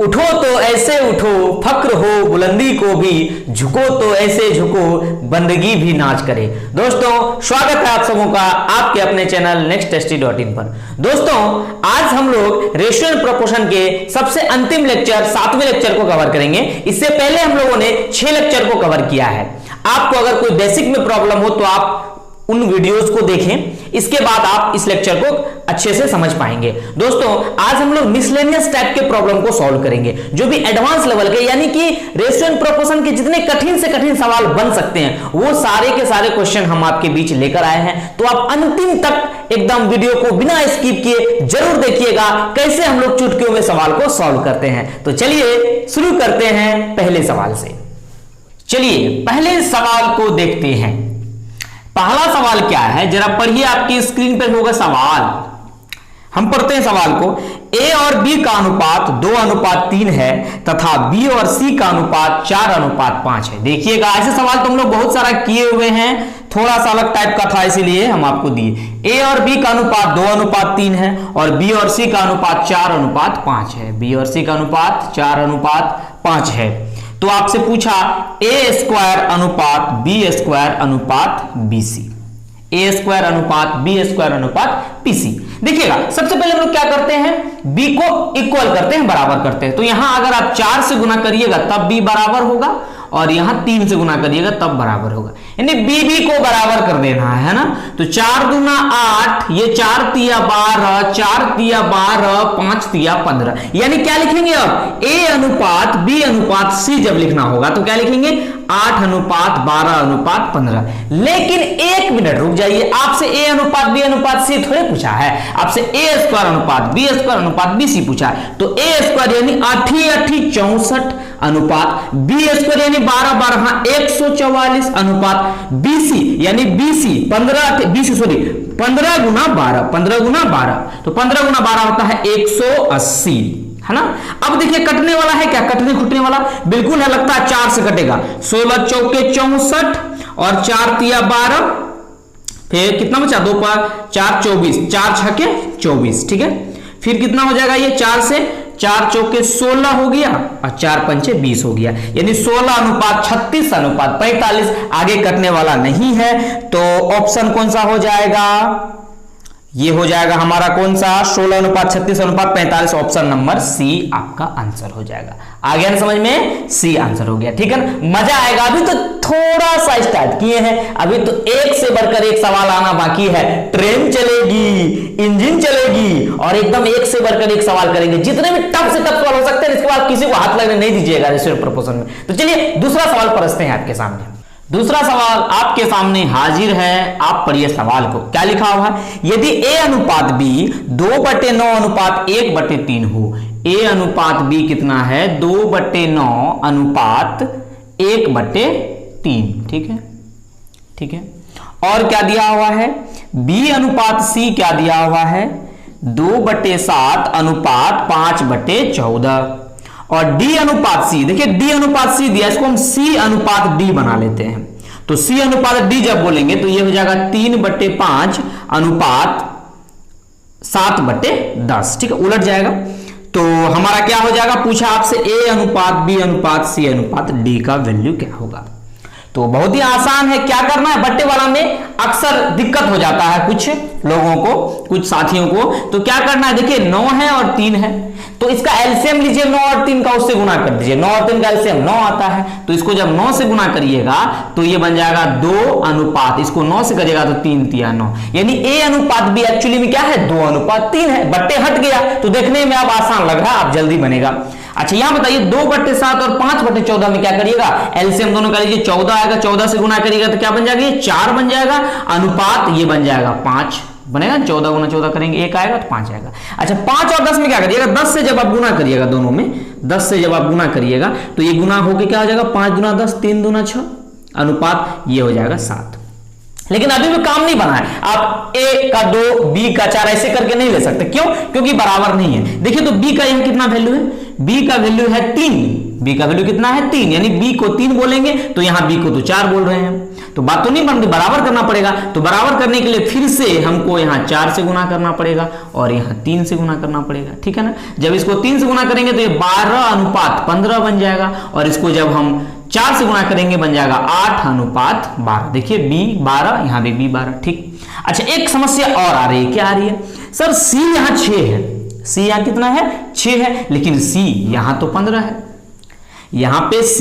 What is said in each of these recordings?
उठो तो ऐसे उठो, फक्र हो बुलंदी को भी, झुको तो ऐसे झुको, बंदगी भी नाच करे। दोस्तों स्वागत है आप सबों का आपके अपने चैनल nextST.in पर। दोस्तों आज हम लोग रेशियो एंड प्रोपोर्शन के सबसे अंतिम लेक्चर 7वें लेक्चर को कवर करेंगे। इससे पहले हम लोगों ने 6 लेक्चर को कवर किया है। आपको अगर कोई बेसिक में प्रॉब्लम हो तो आप उन वीडियोस को देखें, इसके बाद आप इस लेक्चर को अच्छे से समझ पाएंगे। दोस्तों आज हम लोग मिसलेनियस टाइप के प्रॉब्लम को सॉल्व करेंगे, जो भी एडवांस लेवल के यानी कि रेशियो एंड प्रोपोर्शन के जितने कठिन से कठिन सवाल बन सकते हैं वो सारे के सारे क्वेश्चन हम आपके बीच लेकर आए हैं। तो आप अंतिम तक एकदम वीडियो को बिना स्किप किए जरूर देखिएगा कैसे हम लोग चुटकियों में सवाल को सॉल्व करते हैं। तो चलिए शुरू करते हैं पहले सवाल से। चलिए पहले सवाल को देखते हैं। पहला सवाल क्या है जरा पढ़िए, आपकी स्क्रीन पर होगा सवाल। हम पढ़ते हैं सवाल को। ए और बी का अनुपात 2:3 है तथा बी और सी का अनुपात 4:5 है। देखिएगा ऐसे सवाल तो हम लोग बहुत सारा किए हुए हैं, थोड़ा सा अलग टाइप का था इसीलिए हम आपको दिए। ए और बी का अनुपात 2:3 है और बी और सी का अनुपात 4:5 है। बी और सी का अनुपात 4:5 है। तो आपसे पूछा ए स्क्वायर अनुपात बी स्क्वायर अनुपात बी सी, ए स्क्वायर अनुपात बी स्क्वायर अनुपात पी सी। देखिएगा सबसे पहले हम लोग क्या करते हैं, बी को इक्वल करते हैं, बराबर करते हैं। तो यहां अगर आप 4 से गुना करिएगा तब बी बराबर होगा और यहां 3 से गुना करिएगा तब बराबर होगा, यानी बी को बराबर कर देना है ना। तो 4 दूना 8, ये 4 तिया 12, 4 तिया 12, 5 तिया 15, यानी क्या लिखेंगे अब ए अनुपात बी अनुपात सी जब लिखना होगा तो क्या लिखेंगे 8:12:15। लेकिन एक मिनट रुक जाइए, आपसे ए अनुपात बी अनुपात सी थोड़े पूछा है, आपसे ए स्क्वायर अनुपात बी स्क्वायर अनुपात बी सी पूछा है। तो ए स्क्वायर यानी 8 × 8 = 64 अनुपात बी स्क्वायर यानी 12 × 144 अनुपात बीसी यानी बीसी 15 × 12 तो 15 × 12 होता है 180, है ना। अब देखिए कटने वाला है क्या, कटने खुटने वाला बिल्कुल है, लगता है 4 से कटेगा। 16 चौके 64 और 4 तिया 12, फिर कितना बचा 2 पर 4 24, 4 छके 24, ठीक है। फिर कितना हो जाएगा ये 4 से 4 चौके 16 हो गया और 4 पंचे 20 हो गया, यानी 16:36:45। आगे कटने वाला नहीं है तो ऑप्शन कौन सा हो जाएगा, ये हो जाएगा हमारा कौन सा 16:36:45, ऑप्शन नंबर सी आपका आंसर हो जाएगा। आ गया ना समझ में, सी आंसर हो गया, ठीक है ना। मजा आएगा। अभी तो थोड़ा सा स्टार्ट किए हैं, अभी तो एक से बढ़कर एक सवाल आना बाकी है। ट्रेन चलेगी, इंजन चलेगी और एकदम एक से बढ़कर एक सवाल करेंगे, जितने भी टफ से टफ सवाल हो सकते हैं। इसके बाद किसी को हाथ लगने नहीं दीजिएगा रेशियो प्रोपोर्शन में। तो चलिए दूसरा सवाल परखते हैं आपके सामने। दूसरा सवाल आपके सामने हाजिर है, आप पढ़िए सवाल को। क्या लिखा हुआ है, यदि ए अनुपात बी 2/9 अनुपात 1/3 हो। ए अनुपात बी कितना है 2/9 अनुपात 1/3, ठीक है, ठीक है। और क्या दिया हुआ है, बी अनुपात सी क्या दिया हुआ है 2/7 अनुपात 5/14 और डी अनुपात सी, देखिए डी अनुपात सी दिया, इसको हम सी अनुपात डी बना लेते हैं। तो सी अनुपात डी जब बोलेंगे तो ये हो जाएगा 3/5 अनुपात 7/10, ठीक है, उलट जाएगा। तो हमारा क्या हो जाएगा, पूछा आपसे ए अनुपात बी अनुपात सी अनुपात डी का वैल्यू क्या होगा। तो बहुत ही आसान है, क्या करना है, बट्टे वाला में अक्सर दिक्कत हो जाता है कुछ लोगों को, कुछ साथियों को। तो क्या करना है, देखिए 9 है और 3 है तो इसका एलसीएम लीजिए, 9 और 3 का उससे गुना कर दीजिए। 9 और 3 का एलसीएम 9 आता है, तो इसको जब 9 से गुना करिएगा तो ये बन जाएगा 2 अनुपात, इसको 9 से करिएगा तो 3 तिया 9, यानी ए अनुपात बी एक्चुअली में क्या है 2:3 है। बट्टे हट गया तो देखने में अब आसान लग रहा है, अब जल्दी बनेगा। अच्छा यहां बताइए 2/7 और 5/14 में क्या करिएगा, एलसीएम दोनों का लीजिए, 14 आएगा, 14 से गुना करिएगा तो क्या बन जाएगा, ये 4 बन जाएगा, अनुपात ये बन जाएगा 5 बनेगा। 14 × 14 करेंगे 1 आएगा तो 5 आएगा। अच्छा 5 और 10 में क्या करिएगा, 10 से जब आप गुना करिएगा, दोनों में 10 से जब आप गुना करिएगा तो ये गुना होके क्या हो जाएगा 5 दूना 10, 3 दूना 6, अनुपात ये हो जाएगा 7। लेकिन अभी भी काम नहीं बना है, आप ए का 2 बी का 4 ऐसे करके नहीं ले सकते, क्यों, क्योंकि बराबर नहीं है। देखिए तो बी का यहां कितना वैल्यू है, बी का वैल्यू है 3, बी का वैल्यू कितना है 3, यानी बी को 3 बोलेंगे तो यहां बी को तो 4 बोल रहे हैं। तो बात तो नहीं बन रही, बराबर करना पड़ेगा। तो बराबर करने के लिए फिर से हमको यहाँ 4 से गुना करना पड़ेगा और यहाँ 3 से गुना करना पड़ेगा, ठीक है ना। जब इसको 3 से गुना करेंगे तो ये 12:15 बन जाएगा, और इसको जब हम 4 से गुना करेंगे बन जाएगा 8:12। देखिए B12, यहाँ भी B12, ठीक। अच्छा, एक समस्या और आ रही है, क्या आ रही है सर? C यहाँ 6 है, C यहाँ कितना है? 6 है, लेकिन C यहाँ तो 15 है। यहाँ पे C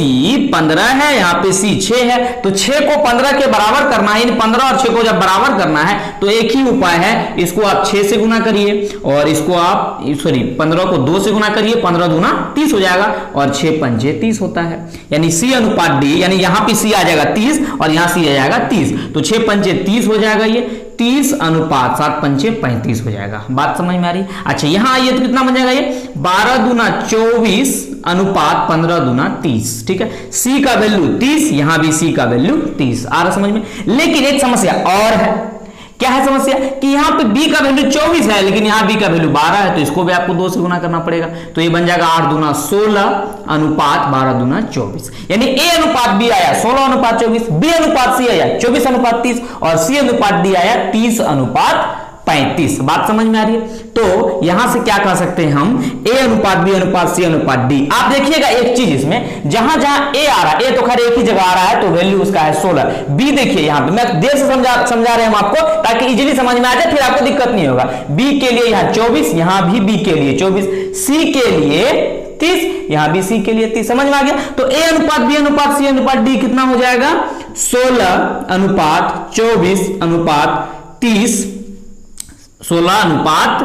15 है, यहाँ पे C 6 है, तो 6 को 15 के बराबर करना है, 15 और 6 को जब बराबर करना है तो एक ही उपाय है, इसको आप 6 से गुना करिए और इसको आप 15 को 2 से गुना करिए, 15 दूना 30 हो जाएगा और 6 पंजे 30 होता है, यानी C अनुपात D, यानी यहाँ पे C आ जाएगा 30 और यहाँ C आ जाएगा 30, तो 6 पंजे 30 हो जाएगा, ये 30 अनुपात 7 पंचे 35 हो जाएगा। बात समझ में आ रही? अच्छा, यहाँ आइए तो कितना बन जाएगा ये? 12 दूना 24 अनुपात 15 दूना 30, ठीक है। C का वैल्यू 30, यहाँ भी C का वैल्यू 30, आ रहा समझ में। लेकिन एक समस्या और है, क्या है समस्या? कि यहाँ पे B का वैल्यू 24 है, लेकिन यहाँ B का वैल्यू 12 है, तो इसको भी आपको 2 से गुना करना पड़ेगा, तो ये बन जाएगा 8 दूना 16 अनुपात 12 दूना 24, यानी A अनुपात B आया 16 अनुपात 24, B अनुपात C आया 24 अनुपात 30 और C अनुपात D आया 30 अनुपात 35। बात समझ में आ रही है? तो यहां से क्या कह सकते हैं हम? A अनुपात B अनुपात C अनुपात D। आप देखिएगा एक चीज इसमें, जहां जहां A आ रहा है, A तो खैर एक ही जगह आ रहा है, तो वैल्यू उसका है 16। B देखिए यहाँ पे मैं देर से समझा रहे हैं हम आपको, ताकि इजीली समझ में आ जाए, फिर आपको दिक्कत नहीं होगा। B के लिए यहाँ 24, यहाँ भी B के लिए 24, C के लिए 30, यहाँ भी C के लिए 30। समझ में आ गया? तो A अनुपात B अनुपात C अनुपात D कितना हो जाएगा? 16 अनुपात 24 अनुपात 30, 16 अनुपात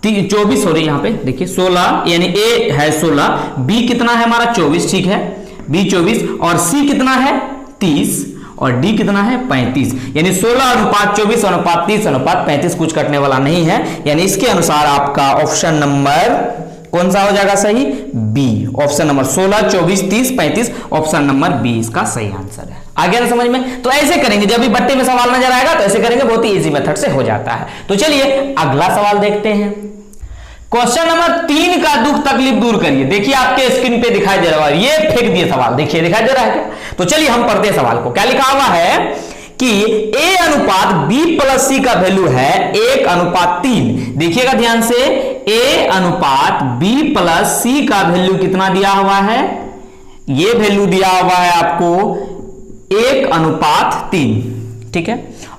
24, सॉरी यहाँ पे देखिए 16, यानी A है 16, B कितना है हमारा 24, ठीक है, B 24 और C कितना है 30 और D कितना है 35, यानी 16 अनुपात 24 अनुपात 30 अनुपात 35, कुछ कटने वाला नहीं है, यानी इसके अनुसार आपका ऑप्शन नंबर कौन सा हो जाएगा सही? B, option number 16, 24, 30, 35, option number B इसका सही आंसर है। आ गया ना समझ में? तो ऐसे करेंगे, जब भी बट्टे में सवाल नजर आएगा तो ऐसे करेंगे, बहुत ही इजी मेथड से हो जाता है। तो चलिए अगला सवाल देखते हैं। क्वेश्चन नंबर 3 का दुख तकलीफ दूर करिए। देखिए आपके स्क्रीन पे दिखाई दे रहा है, ये फेंक दिए सवाल, देखिए दिखाई दे रहा है क्या? तो चलिए हम पढ़ते हैं सवाल को। क्या लिखा हुआ है कि A अनुपात B प्लस C का वैल्यू है 1:3। देखिएगा ध्यान से, A अनुपात B प्लस C का वैल्यू कितना दिया हुआ है? ये वैल्यू दिया हुआ है आपको 1:3, ठीक है।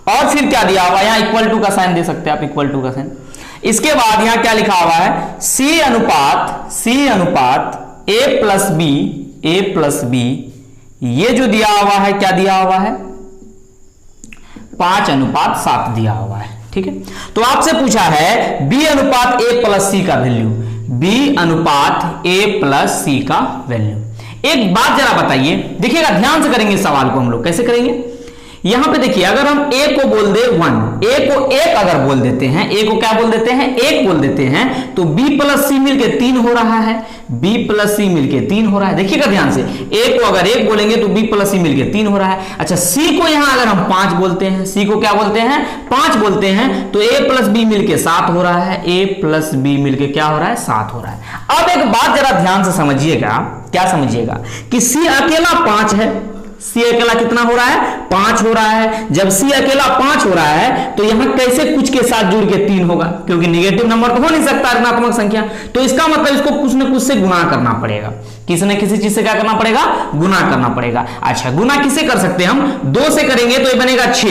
और फिर क्या दिया हुआ है? यहां इक्वल टू का साइन दे सकते हैं आप, इक्वल टू का साइन। इसके बाद यहां क्या लिखा हुआ है? C अनुपात A प्लस B, ये जो दिया हुआ है, क्या दिया हुआ है? 5:7 दिया हुआ है, ठीक है। तो आपसे पूछा है B अनुपात A प्लस C का वैल्यू, B अनुपात A प्लस C का वैल्यू। एक बात जरा बताइए, देखिएगा ध्यान से करेंगे इस सवाल को हम लोग। कैसे करेंगे? यहां पे देखिए, अगर हम A को बोल दे 1, A को 1 अगर बोल देते हैं, A को क्या बोल देते हैं? 1 बोल देते हैं, तो B प्लस C मिलके 3 हो रहा है, B प्लस C मिलके 3 हो रहा है। देखिएगा ध्यान से, A को अगर 1 बोलेंगे तो B प्लस C मिलके 3 हो रहा है। अच्छा, C को यहां अगर हम 5 बोलते हैं, C को क्या बोलते हैं? 5 बोलते हैं, तो A प्लस B मिलके 7 हो रहा है, A प्लस B मिलके क्या हो रहा है? 7 हो रहा है। अब एक बात जरा ध्यान से समझिएगा, क्या समझिएगा कि C अकेला 5 है, C अकेला कितना हो रहा है? 5 हो रहा है। जब C अकेला 5 हो रहा है तो यहां कैसे कुछ के साथ जुड़ के 3 होगा? क्योंकि नेगेटिव नंबर तो हो नहीं सकता, ऋणात्मक संख्या, तो इसका मतलब इसको कुछ न कुछ से गुणा करना पड़ेगा। किसी न किसी चीज से क्या करना पड़ेगा? गुना करना पड़ेगा। अच्छा, गुना किसे कर सकते हैं हम? 2 से करेंगे तो ये बनेगा 6,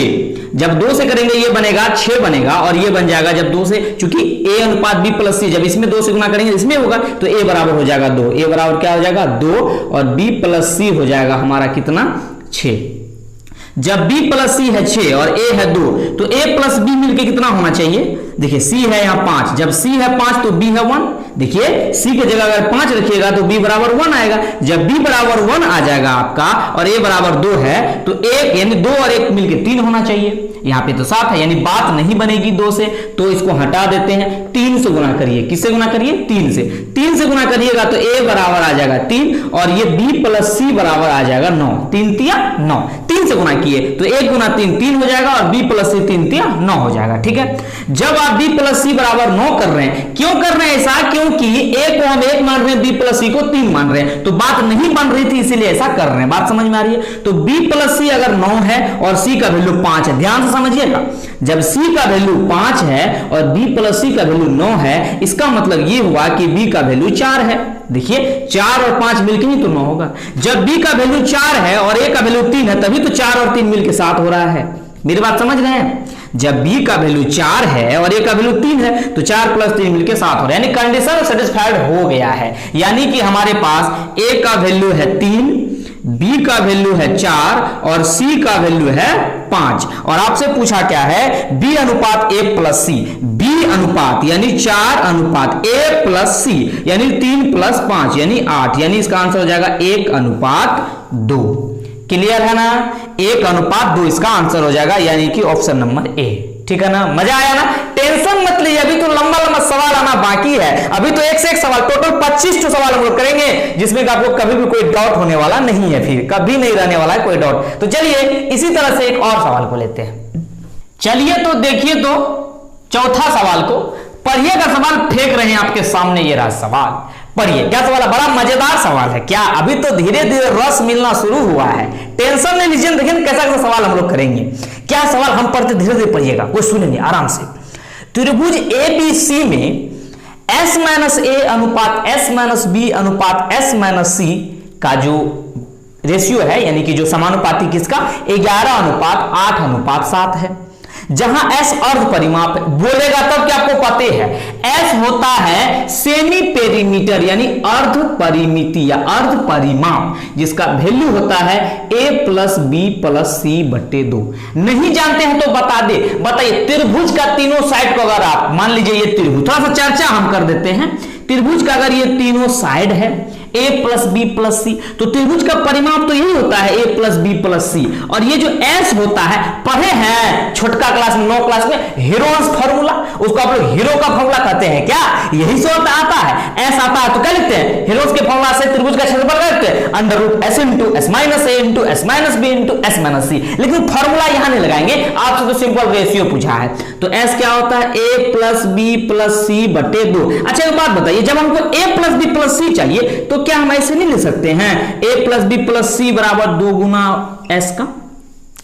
जब 2 से करेंगे ये बनेगा 6 बनेगा, और ये बन जाएगा जब 2 से, चूंकि A अनुपात B प्लस C, जब इसमें 2 से गुना करेंगे इसमें होगा, तो A बराबर हो जाएगा 2, A बराबर क्या हो जाएगा? 2, और B प्लस C हो जाएगा हमारा कितना? 6। जब B प्लस C है 6 और A है 2, तो A प्लस B मिलके कितना होना चाहिए? देखिए C है यहाँ 5, जब C है 5 तो B है 1। देखिए C की जगह अगर 5 रखिएगा तो B बराबर 1 आएगा। जब B बराबर 1 आ जाएगा आपका और A बराबर 2 है, तो 1 यानी 2 और 1 मिलके 3 होना चाहिए। यहाँ पे तो 7 है, यानी बात नहीं बनेगी 2 से, तो इसको हटा देते हैं। 3 से गुना करिए, किससे गुना करिए? 3 से। 3 से गुना करिएगा तो A बराबर आ जाएगा 3, और ये B प्लस C बराबर आ जाएगा 9, 3 तिया 9। 3 3 से गुना किए तो 1 गुना 3 3 हो जाएगा और b प्लस सी 3 3 9 हो जाएगा। ठीक है, जब आप b प्लस सी बराबर 9 कर रहे हैं, क्यों कर रहे हैं ऐसा? क्योंकि a को हम 1 मान रहे हैं, b प्लस सी को 3 मान रहे हैं, तो बात नहीं बन रही थी इसीलिए ऐसा कर रहे हैं। बात समझ में आ रही है? तो b प्लस सी अगर 9 है और c का वैल्यू 5 है, ध्यान से समझिएगा, जब c का वैल्यू 5 है और b प्लस सी का वैल्यू 9 है, इसका मतलब ये हुआ कि b का वैल्यू 4 है। देखिए 4 और 5 मिलकर ही तो 9 होगा। जब b का वैल्यू 4 है और a का वैल्यू 3 है, तभी तो 4 और 3 मिलकर 7 हो रहा है। मेरी बात समझ रहे हैं? जब b का वैल्यू 4 है और a का वैल्यू 3 है तो 4 प्लस 3 मिलकर 7 हो रहा है, यानी कंडीशन सेटिस्फाइड हो गया है। यानी कि हमारे पास a का वैल्यू है 3, b का वैल्यू है 4 और c का वैल्यू है 5। और आपसे पूछा क्या है? b अनुपात a प्लस c, b अनुपात यानी 4 अनुपात a प्लस c यानी 3 प्लस 5 यानी 8, यानी इसका आंसर हो जाएगा 1 अनुपात 2। क्लियर है ना? 1 अनुपात 2 इसका आंसर हो जाएगा, यानी कि ऑप्शन नंबर ए। ठीक है ना? मजा आया ना? टेंशन मत लीजिए, अभी तो लंबा लंबा सवाल आना बाकी है। अभी तो एक से एक सवाल, टोटल 25 सवाल हम लोग करेंगे, जिसमें आपको कभी भी कोई डाउट होने वाला नहीं है, फिर कभी नहीं रहने वाला है कोई डाउट। तो चलिए इसी तरह से एक और सवाल को लेते हैं। चलिए तो देखिए तो चौथा सवाल को पढ़िएगा, सवाल फेंक रहे हैं आपके सामने, ये रहा सवाल। पढ़िए क्या सवाल है, बड़ा मजेदार सवाल है। क्या अभी तो धीरे धीरे रस मिलना शुरू हुआ है, टेंशन नहीं लीजिए। देखिए कैसा कैसा सवाल हम लोग करेंगे। क्या सवाल हम पढ़ते, धीरे धीरे पढ़िएगा, कोई सुनेंगे आराम से। त्रिभुज ABC में s माइनस a अनुपात s माइनस b अनुपात s माइनस c का जो रेशियो है, यानी कि जो समानुपाती किसका, 11 अनुपात 8 अनुपात 7 है। जहां s अर्ध परिमाप बोलेगा तब क्या आपको पता है, s होता है सेमी पेरीमीटर यानी अर्ध परिमिति या अर्ध परिमाप, जिसका वैल्यू होता है a प्लस बी प्लस सी बट्टे 2। नहीं जानते हैं तो बता दे, बताइए त्रिभुज का तीनों साइड को अगर आप मान लीजिए ये त्रिभुज, थोड़ा सा चर्चा हम कर देते हैं। त्रिभुज का अगर ये तीनों साइड है a प्लस बी प्लस सी, तो त्रिभुज का परिमाप तो यही होता है a plus B plus C. और ये जो s होता है, पढ़े हैं छोटका क्लास में 9 क्लास में हीरोन्स फॉर्मूला, उसको आप लोग हीरो का फॉर्मूला कहते हैं क्या? यही से होता आता है, s आता है तो क्या लिखते हैं, हीरोन्स के फॉर्मूला से त्रिभुज का क्षेत्रफल कहते हैं under root s into S minus A into S minus B into S minus C. लेकिन फॉर्मूला यहां नहीं लगाएंगे, आपसे तो सिंपल रेशियो पूछा है। तो s क्या होता है, a प्लस बी प्लस सी बटे 2। अच्छा एक बात बताइए, जब हमको a प्लस बी प्लस सी चाहिए तो क्या हम ऐसे नहीं लिख सकते हैं, a प्लस बी प्लस सी बराबर 2 गुना s का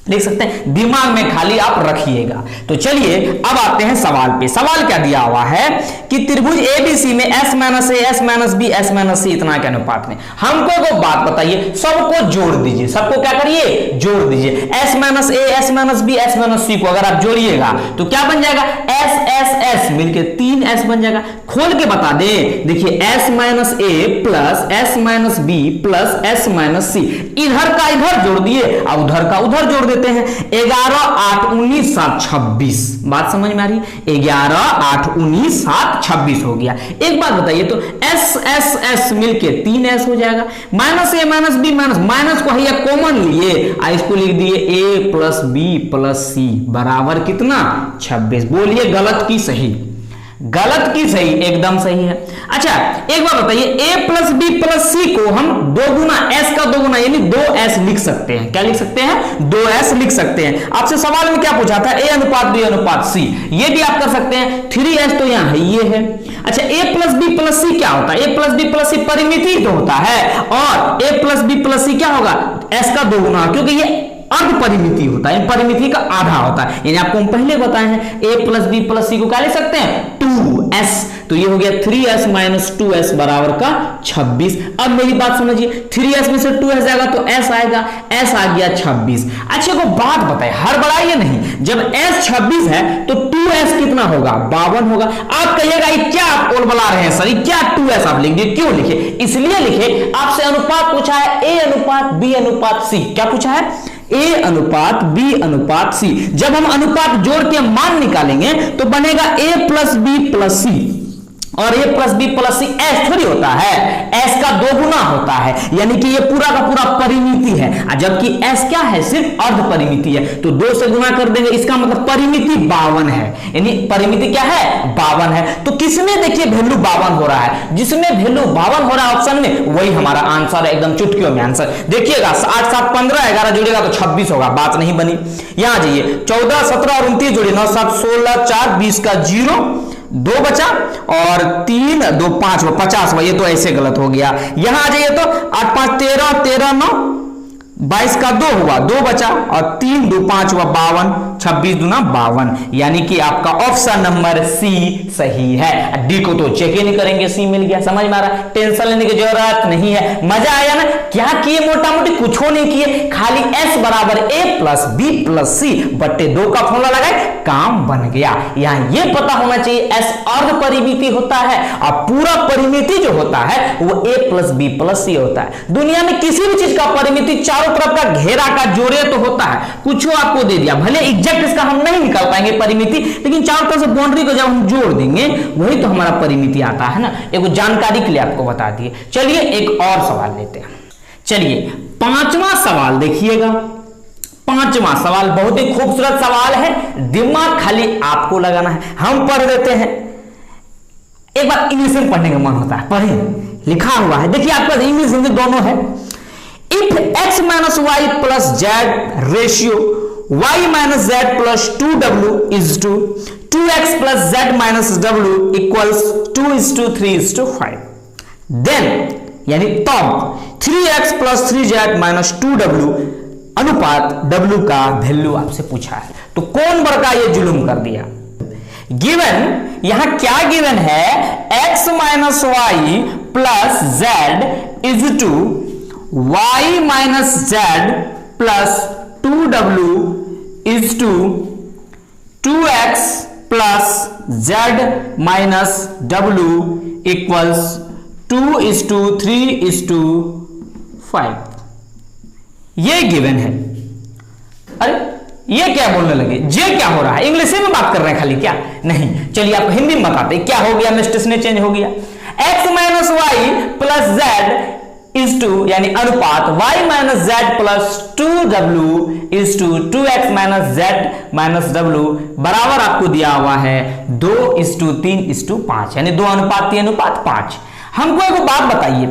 लिख सकते हैं? दिमाग में खाली आप रखिएगा। तो चलिए अब आते हैं सवाल पे। सवाल क्या दिया हुआ है कि त्रिभुज ABC में s minus A S minus B S minus C इतना के अनुपात में, हमको को बात बताइए, सबको जोड़ दीजिए, सबको क्या करिए, जोड़ दीजिए। s minus A S minus B S minus C को अगर आप जोड़िएगा तो क्या बन जाएगा, s s s मिलके 3s बन जाएगा। खोल के बता दें, देखिए s minus A plus s minus B plus s minus C, इधर का इधर जोड़ दिए और उधर का उधर जोड़ देते हैं। 11 8 19 7 26, बात समझ में आ रही है? 11 8 19 7 26 हो गया। एक बात बताइए तो s s s मिलके 3s हो जाएगा। माइनस ए माइनस बी माइनस माइनस को है कॉमन लिए, इसको लिख दिए a प्लस बी प्लस सी बराबर कितना, 26। बोलिए गलत की सही? गलत की सही? एकदम सही है। अच्छा एक बात बताइए, a प्लस बी प्लस सी को हम 2 गुना s का 2 गुना यानी 2s लिख सकते हैं। क्या लिख सकते हैं, 2s लिख सकते हैं। आपसे सवाल में क्या पूछा था, a अनुपात b अनुपात c, ये भी आप कर सकते हैं। 3s तो यहाँ है, ये है। अच्छा a प्लस बी प्लस सी क्या होता है, a प्लस बी प्लस सी परिमिति तो होता है, और a प्लस बी प्लस सी क्या होगा, s का 2 गुना, क्योंकि ये अर्ध परिमिति होता है, परिमिति का आधा होता है। यानी आपको हम पहले बताए हैं a प्लस बी प्लस सी को क्या लिख सकते हैं, 2s। तो ये हो गया 3s माइनस 2s बराबर का 26। अब मेरी बात समझिए, 3s में से 2s जाएगा तो s आएगा, s आ गया 26। अच्छा को बात बताए, हड़बड़ाइए नहीं, जब s 26 है तो 2s कितना होगा, 52 होगा। आप कहिएगा ये क्या आप बोला रहे हैं सर, ये क्या 2s आप लिख दिए, क्यों लिखे? इसलिए लिखे, आपसे अनुपात पूछा है, a अनुपात b अनुपात c। क्या पूछा है, a अनुपात b अनुपात c। जब हम अनुपात जोड़ के मान निकालेंगे तो बनेगा a plus B plus C, और a plus B plus C s थोड़ी होता है, s का का दोगुना होता है, यानी कि ये पूरा का पूरा परिमिति है, जबकि s क्या है, सिर्फ अर्ध परिमिति है, तो 2 से गुना कर देंगे, इसका मतलब परिमिति 52 है, यानी परिमिति क्या है, 52 है। तो किसमें देखिए वैल्यू 52 हो रहा है, जिसमें वैल्यू 52 हो रहा है ऑप्शन में, वही हमारा आंसर है, एकदम चुटकियों में आंसर। देखिएगा 8 7 15 11 जुड़ेगा तो 26 होगा, बात नहीं बनी। यहां जाइए 14 17 और 29 जोड़िए, 9 7 16 4 20 का 0, 2 बचा और 3 2 5 50 हुआ, ये तो ऐसे गलत हो गया। यहां आ जाइए तो 8 5 13 13 9 22 का 2 हुआ, 2 बचा और 3 2 5 हुआ 52, 26 दूना 52, यानी कि आपका ऑप्शन नंबर सी सही है। डी को तो चेक ही नहीं करेंगे, सी मिल गया। समझ में आ रहा है, टेंशन लेने की जरूरत नहीं है। मजा आया ना, क्या किए, मोटा मोटी कुछ नहीं किए, खाली s बराबर a प्लस बी प्लस सी बट्टे 2 का फॉर्मूला लगाए, काम बन गया। यहां ये पता होना चाहिए s अर्ध परिमिति होता है और पूरा परिमिति जो होता है वो a प्लस बी प्लस सी होता है। दुनिया में किसी भी चीज का परिमिति चारों तरफ का घेरा का जोड़े तो होता है, कुछ आपको दे दिया, भले एग्जैक्ट इसका हम नहीं निकाल पाएंगे परिमिति, लेकिन चारों तरफ से बाउंड्री को जब हम जोड़ देंगे वही तो हमारा परिमिति आता है ना। एक जानकारी के लिए आपको बता दिए। चलिए एक और सवाल लेते हैं। चलिए 5वां सवाल देखिएगा। 5वां सवाल बहुत ही खूबसूरत सवाल है, दिमाग खाली आपको लगाना है, हम पढ़ देते हैं। एक बार इंग्लिश में पढ़ने का मन होता है, पढ़ें, लिखा हुआ है, देखिए आपका इंग्लिश हिंदी दोनों है। If x minus y plus z ratio y minus z plus 2w is to 2x plus z minus w equals 2:3:5, then यानी तब 3x plus 3z minus 2w अनुपात w का वैल्यू आपसे पूछा है, तो कौन बड़का ये जुलूम कर दिया। गिवन यहां क्या गिवन है, x minus y plus z is to y minus z plus 2w is to 2x plus z minus w equals 2:3:5, ये गिवन है। अरे ये क्या बोलने लगे, जे क्या हो रहा है, इंग्लिश में बात कर रहे हैं खाली क्या, नहीं। चलिए आप हिंदी में बताते क्या हो गया, मिस्टेक चेंज हो गया। x minus Y plus Z is to यानी अनुपात y minus Z plus 2w is to 2x minus Z minus w बराबर आपको दिया हुआ है 2:3:5, यानी 2:3:5। हमको एक बात बताइए,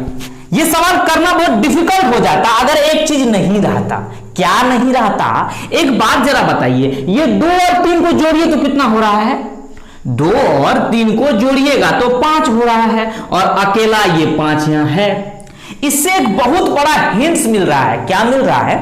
ये सवाल करना बहुत डिफिकल्ट हो जाता अगर एक चीज नहीं रहता। क्या नहीं रहता, एक बात जरा बताइए, ये 2 और 3 को जोड़िए तो कितना हो रहा है, 2 और 3 को जोड़िएगा तो 5 हो रहा है, और अकेला ये 5 यहां है। इससे एक बहुत बड़ा हिंट्स मिल रहा है। क्या मिल रहा है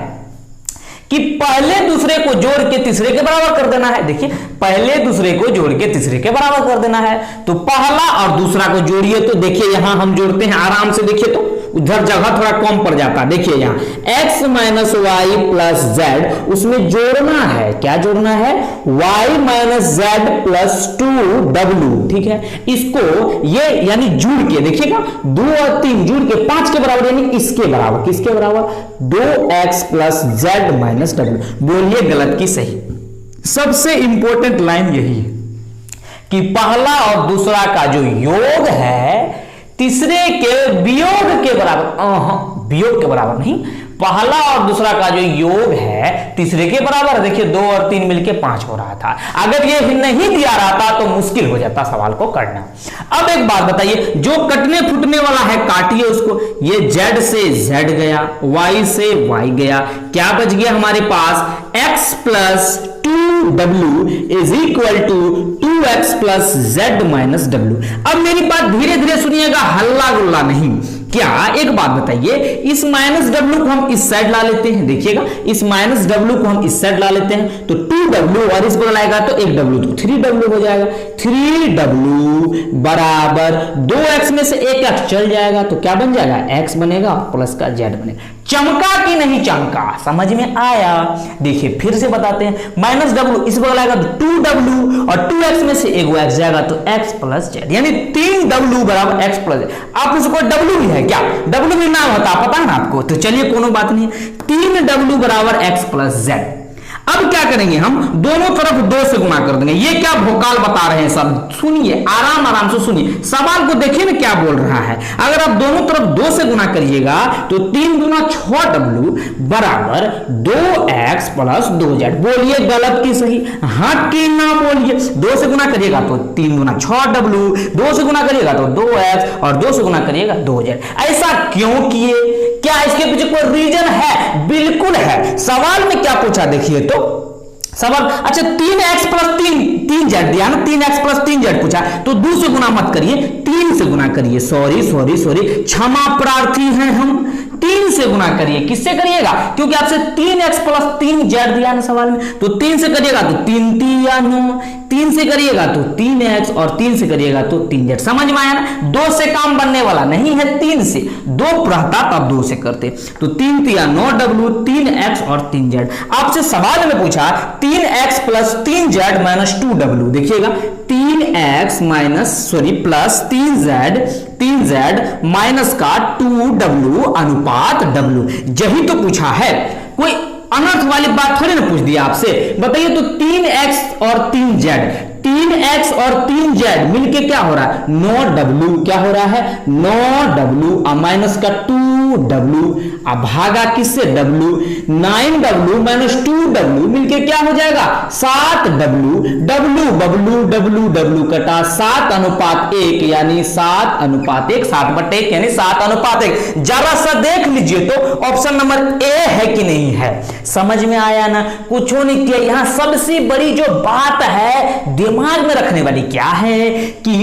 कि पहले दूसरे को जोड़ के तीसरे के बराबर कर देना है। देखिए पहले दूसरे को जोड़ के तीसरे के बराबर कर देना है, तो पहला और दूसरा को जोड़िए तो देखिए यहां हम जोड़ते हैं आराम से, देखिए तो उधर जगह थोड़ा कम पड़ जाता है। देखिए यहाँ x minus Y plus Z, उसमें जोड़ना है, क्या जोड़ना है, y minus Z plus 2w, ठीक है। इसको ये यानी जुड़ के देखिएगा 2 और 3 जुड़ के 5 के बराबर, यानी इसके बराबर, किसके बराबर, 2x plus Z minus w। बोलिए गलत की सही। सबसे इंपॉर्टेंट लाइन यही है कि पहला और दूसरा का जो योग है तीसरे के वियोग के बराबर, वियोग के बराबर नहीं, पहला और दूसरा का जो योग है तीसरे के बराबर। देखिए 2 और 3 मिलके 5 हो रहा था। अगर ये नहीं दिया रहता तो मुश्किल हो जाता सवाल को करना। अब एक बात बताइए, जो कटने फुटने वाला है काटिए उसको। ये z से z गया, y से y गया, क्या बच गया हमारे पास, x plus 2w is equal to 2x plus z minus w। अब मेरी बात धीरे धीरे सुनिएगा, हल्ला गुल्ला नहीं। क्या एक बात बताइए, इस माइनस w को हम इस साइड ला लेते हैं, देखिएगा इस माइनस w को हम इस साइड ला लेते हैं तो 2w और इस पर लाएगा तो 1w, तो 3w हो जाएगा। 3w बराबर 2x में से 1x चल जाएगा तो क्या बन जाएगा, x बनेगा प्लस का z बनेगा। चमका कि नहीं चमका, समझ में आया। देखिए फिर से बताते हैं, माइनस w इस पर लाएगा तो 2w और 2x में से 1x जाएगा तो x प्लस z, यानी 3w बराबर x प्लस z। आप उसको w भी है क्या, w भी नाम होता पता है ना आपको, तो चलिए कोनो बात नहीं, 3w बराबर x प्लस z। अब क्या करेंगे, हम दोनों तरफ 2 से गुना कर देंगे। ये क्या भोकाल बता रहे हैं सब, सुनिए आराम आराम से सुनिए, सवाल को देखिए ना क्या बोल रहा है। अगर आप दोनों तरफ 2 से गुना करिएगा तो 3 दूना 6W बराबर 2x प्लस 2z। बोलिए गलत की सही, हाँ की ना बोलिए। 2 से गुना करिएगा तो 3 दूना 6W, 2 से गुना करिएगा तो 2x और 2 से गुना करिएगा 2z। ऐसा क्यों किए, क्या इसके पीछे कोई रीजन है? बिल्कुल है। सवाल में क्या पूछा देखिए तो, सवाल अच्छा 3x प्लस 3z दिया ना, 3x प्लस 3z पूछा तो 2 से गुना मत करिए, 3 से गुना करिए। सॉरी क्षमा प्रार्थी हैं हम, 3 से गुना करिए। किससे करिएगा, क्योंकि आपसे 3x प्लस 3z दिया ना सवाल में, तो 3 से करिएगा तो 3 3 या 9, 3 से करिएगा तो 3x और 3 से करिएगा तो 3z। समझ में आया ना, 2 से काम बनने वाला नहीं है, 3 से। 2 रहता तब 2 से करते, तो 3 3 9W, 3x और 3z। आपसे सवाल में पूछा 3x plus 3z minus 2W। देखिएगा 3x प्लस 3z माइनस का 2W अनुपात W, यही तो पूछा है। कोई अनर्थ वाली बात थोड़ी ना पूछ दिया आपसे। बताइए तो 3x और 3x और 3z मिलके क्या हो रहा है, 9W। क्या हो रहा है, 9W माइनस का 2W, अब भागा किससे, W। 9W माइनस 2W मिलके क्या हो जाएगा, 7W। W कटा 7 अनुपात 1 यानी 7 अनुपात 1, 7/1 यानी 7 अनुपात 1। जरा सा देख लीजिए तो ऑप्शन नंबर ए है कि नहीं है। समझ में आया ना, कुछ नहीं किया। यहां सबसे बड़ी जो बात है दिमाग में रखने वाली क्या है कि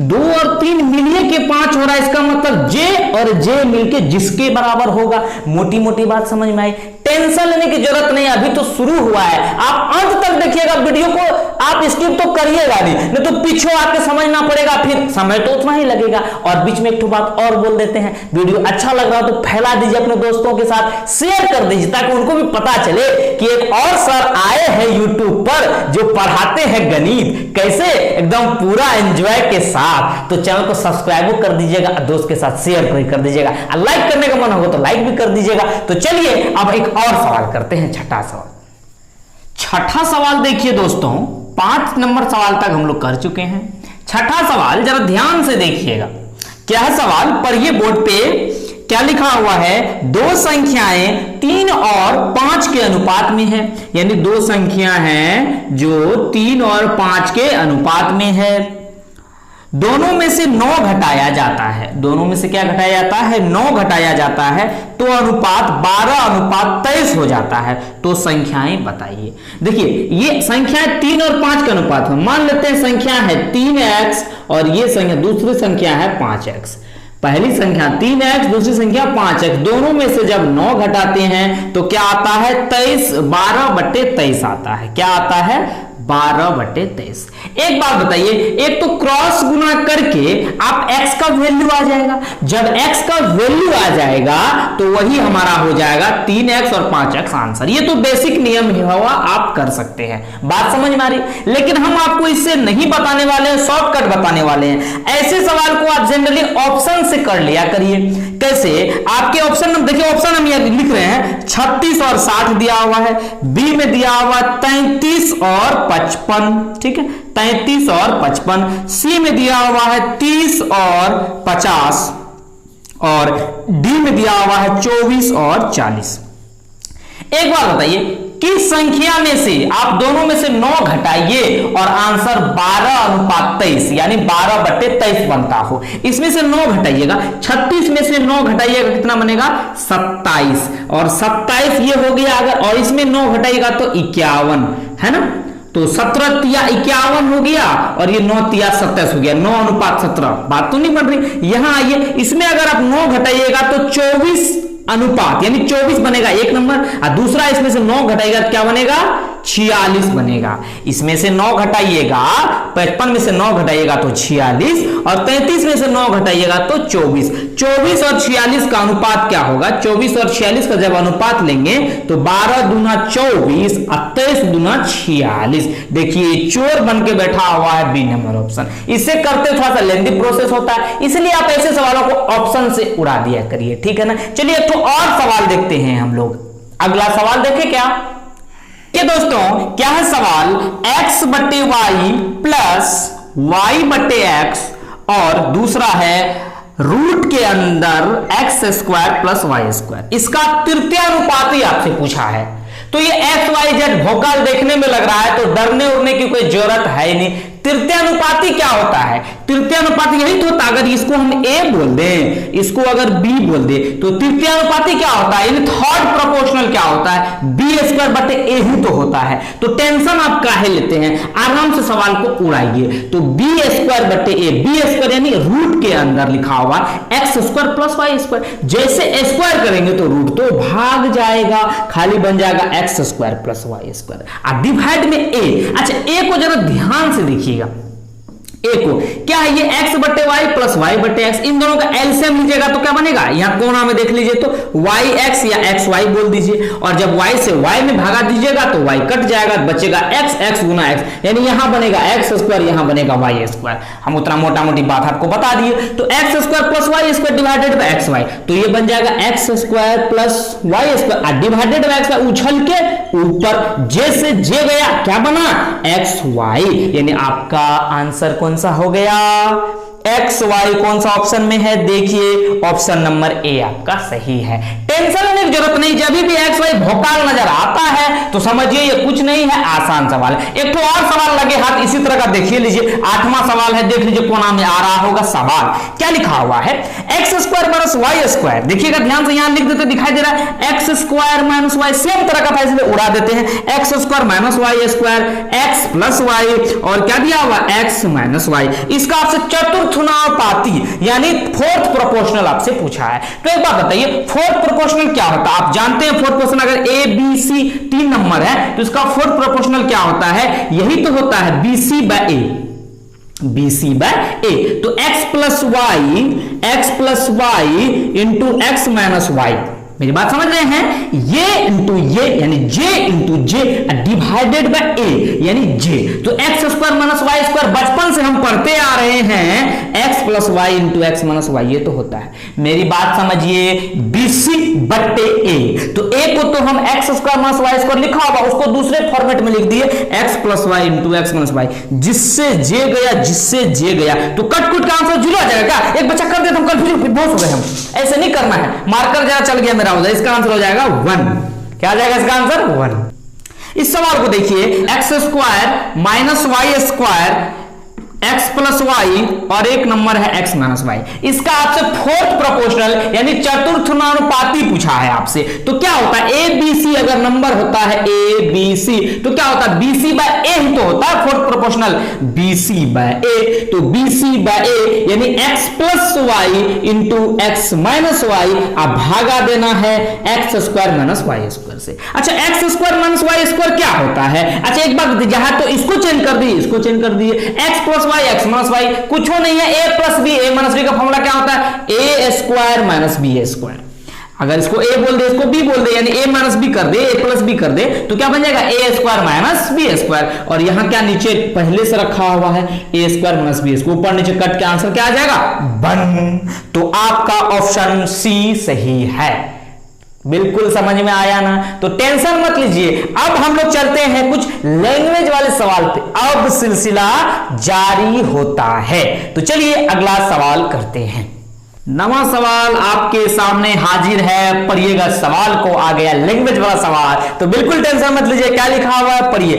2 और 3 मिलिए के 5 हो रहा है, इसका मतलब J और J मिलके जिसके बराबर होगा। मोटी मोटी बात समझ में आई, टेंशन लेने की जरूरत नहीं, अभी तो शुरू हुआ है। आप अंत तक देखिएगा वीडियो को, आप स्किप तो करिएगा नहीं तो पीछे आके समझना पड़ेगा, फिर समय तो उतना ही लगेगा। और बीच में एक ठो बात और बोल देते हैं, वीडियो अच्छा लग रहा हो तो फैला दीजिए अपने दोस्तों के साथ, शेयर कर दीजिए ताकि उनको भी पता चले कि एक और सर आए हैं यूट्यूब पर जो पढ़ाते हैं गणित, कैसे एकदम पूरा एंजॉय के साथ। तो चैनल को सब्सक्राइब कर दीजिएगा, दोस्त के साथ शेयर कर दीजिएगा, लाइक करने का मन होगा तो लाइक भी कर दीजिएगा। तो चलिए अब एक और सवाल करते हैं, छठा सवाल। छठा सवाल देखिए दोस्तों, 5 नंबर सवाल तक हम लोग कर चुके हैं। छठा सवाल जरा ध्यान से देखिएगा, क्या है सवाल, पढ़िए बोर्ड पे क्या लिखा हुआ है। 2 संख्याएं 3 और 5 के अनुपात में है, यानी 2 संख्या हैं जो 3 और 5 के अनुपात में है। दोनों में से 9 घटाया जाता है, दोनों में से क्या घटाया जाता है, 9 घटाया जाता है, तो अनुपात 12:23 हो जाता है। तो संख्याएं बताइए। देखिए ये संख्याएं 3 और 5 के अनुपात में, मान लेते हैं संख्या है 3x और ये संख्या दूसरी संख्या है 5x। पहली संख्या 3x, दूसरी संख्या 5x, दोनों में से जब 9 घटाते हैं तो क्या आता है, 12/23 आता है। क्या आता है, 12/23। एक बात बताइए, एक तो क्रॉस गुना करके आप x का वैल्यू आ जाएगा, जब x का वैल्यू आ जाएगा तो वही हमारा हो जाएगा 3x और 5x आंसर। ये तो बेसिक नियम ही हुआ, आप कर सकते हैं। बात समझ में आ रही, लेकिन हम आपको इससे नहीं बताने वाले हैं, शॉर्टकट बताने वाले हैं। ऐसे सवाल को आप जनरली ऑप्शन से कर लिया करिए। कैसे, आपके ऑप्शन देखिए, ऑप्शन हम ये लिख रहे हैं 36 और 60 दिया हुआ है, बी में दिया हुआ 33 और 55, ठीक है, 33 और 55, सी में दिया हुआ है 30 और 50 और डी में दिया हुआ है 24 और 40। एक बात बताइए, किस संख्या में से आप दोनों में से 9 घटाइए और आंसर 12:23 यानी 12/23 बनता हो। इसमें से 9 घटाइएगा, 36 में से 9 घटाइएगा कितना बनेगा, 27, और 27 ये हो गया अगर, और इसमें 9 घटाइएगा तो 51, है ना। तो 17 तिया 51 हो गया और ये 9 तिया 27 हो गया, 9:17। बात तो नहीं बन रही। यहां आइए, इसमें अगर आप 9 घटाइएगा तो 24 अनुपात यानी 24 बनेगा एक नंबर, और दूसरा इसमें से 9 घटाइएगा क्या बनेगा, 46 बनेगा। इसमें से 9 घटाइएगा, 55 में से 9 घटाइएगा तो 46, और 33 में से 9 घटाइएगा तो 24। 24 और 46 का अनुपात क्या होगा, 24 और 46 का जब अनुपात लेंगे तो 12 दूना 24 और 23 दूना 46। देखिए चोर बन के बैठा हुआ है बी नंबर ऑप्शन। इससे करते थोड़ा सा लेंथी प्रोसेस होता है, इसलिए आप ऐसे सवालों को ऑप्शन से उड़ा दिया करिए, ठीक है ना। चलिए एक तो और सवाल देखते हैं हम लोग। अगला सवाल देखें क्या, दोस्तों क्या है सवाल, x बट्टे वाई प्लस वाई बट्टे एक्स और दूसरा है रूट के अंदर X square plus Y square, इसका तृतीयानुपाती आपसे पूछा है। तो ये एक्स वाई जेड भोकाल देखने में लग रहा है तो डरने उड़ने की कोई जरूरत है ही नहीं। तृतीयानुपाती क्या होता है, तृतीयानुपाती यही तो होता है, अगर इसको हम ए बोल दें, इसको अगर बी बोल दे तो तृतीयानुपाती क्या होता है, यानी थर्ड प्रोपोर्शनल क्या होता है, बी स्क्वायर बटे ए ही तो होता है। तो टेंशन आप काहे लेते हैं, आराम से सवाल को उड़ाइए। तो बी स्क्वायर बटे ए, बी स्क्वायर यानी रूट के अंदर लिखा हुआ X square plus Y square, जैसे स्क्वायर करेंगे तो रूट तो भाग जाएगा, खाली बन जाएगा X square plus Y square और डिवाइड में ए। अच्छा ए को जरा ध्यान से देखिएगा, ए को क्या है, ये x बट्टे वाई प्लस वाई बट्टे एक्स, इन दोनों का एलसीएम लीजिएगा तो क्या बनेगा, यहां कोना में देख लीजिए तो वाई एक्स या एक्स वाई बोल दीजिए, और जब y से y में भागा दीजिएगा तो y कट जाएगा, बचेगा x, x गुना x, यानी यहां बनेगा एक्स स्क्वायर, यहां बनेगा वाई स्क्वायर। हम उतना मोटा मोटी बात आपको बता दिए। तो X square plus Y square divided by X Y, तो ये बन जाएगा X square plus Y square divided by X Y, उछल के ऊपर जे से जे गया, क्या बना एक्स वाई, यानी आपका आंसर कौन सा हो गया, एक्स वाई। कौन सा ऑप्शन में है, देखिए ऑप्शन नंबर ए आपका सही है। टेंशन लेने की जरूरत नहीं, जब भी एक्स वाई भोकाल नजर आता है तो समझिए ये कुछ नहीं है, आसान सवाल है। एक तो और सवाल लगे हाथ इसी तरह का देखिए लीजिए, 8वां सवाल है, देख लीजिए कोना में आ रहा होगा सवाल, क्या लिखा हुआ है, X square minus Y square, देखिएगा ध्यान से, यहां लिख देते दिखाई दे रहा है X square minus Y, same तरह का था इसलिए उड़ा देते हैं, X square minus Y square, X plus Y और क्या दिया हुआ एक्स माइनस वाई, इसका आपसे चतुर्थानुपाती यानी फोर्थ प्रोपोर्शनल आपसे पूछा है। तो एक बात बताइए, फोर्थ प्रोपोर्शनल क्या होता है, आप जानते हैं फोर्थ प्रोपोर्शनल अगर ए बी सी 3 नंबर है तो इसका फोर्थ प्रोपोर्शनल क्या होता है, यही तो होता है B C by A, B C by A. तो x plus Y into X minus Y, मेरी बात समझ रहे हैं, ये इंटू ये यानी j into J divided by A यानी j। तो X square minus Y square बचपन से हम पढ़ते आ रहे हैं, X plus Y into X minus Y, ये तो होता है। मेरी बात समझिए, बीसी बट्टे ए, तो ए को तो हम X square minus Y square लिखा होगा, उसको दूसरे फॉर्मेट में लिख दिए X plus Y into X minus Y, जिससे जे गया, जिससे जे गया, तो कट कुट का आंसर 0 आ जाएगा। एक बच्चा कर देता हूं, कंफ्यूजन बहुत हो गए हम, ऐसे नहीं करना है, मार्कर जरा चल गया मेरा, इसका आंसर हो जाएगा 1। क्या आ जाएगा इसका आंसर 1। इस सवाल को देखिए, X square minus Y square, x plus Y और एक नंबर है x माइनस वाई, इसका आपसे फोर्थ प्रोपोर्शनल यानी चतुर्थानुपाती पूछा है आपसे। तो क्या होता है, ए बी सी अगर नंबर होता है ए बी सी तो क्या होता है, बी सी बाय ए ही तो होता है fourth proportional, B C by A. तो बी सी बाय ए यानी x plus Y into X minus Y, आप भागा देना है X square minus Y square से। अच्छा X square minus Y square क्या होता है, अच्छा एक बात जहां तो इसको चेंज कर दिए, इसको चेंज कर दिए, X plus Y X minus Y कुछ नहीं है, A plus B, A minus B का फॉर्मूला क्या होता है, A square minus B square. अगर इसको ए बोल दे, इसको बी बोल दे, यानी ए माइनस बी कर दे, ए प्लस बी कर दे, तो क्या बन जाएगा ए स्क्वायर माइनस बी स्क्वायर। और यहां क्या नीचे पहले से रखा हुआ है A square minus B square, ऊपर नीचे कट के आंसर क्या आ जाएगा 1। तो आपका ऑप्शन सी सही है। बिल्कुल समझ में आया ना, तो टेंशन मत लीजिए। अब हम लोग चलते हैं कुछ लैंग्वेज वाले सवाल पे, अब सिलसिला जारी होता है। तो चलिए अगला सवाल करते हैं। नवा सवाल आपके सामने हाजिर है, पढ़िएगा सवाल को, आ गया लैंग्वेज वाला सवाल। तो बिल्कुल टेंशन मत लीजिए, क्या लिखा हुआ है पढ़िए।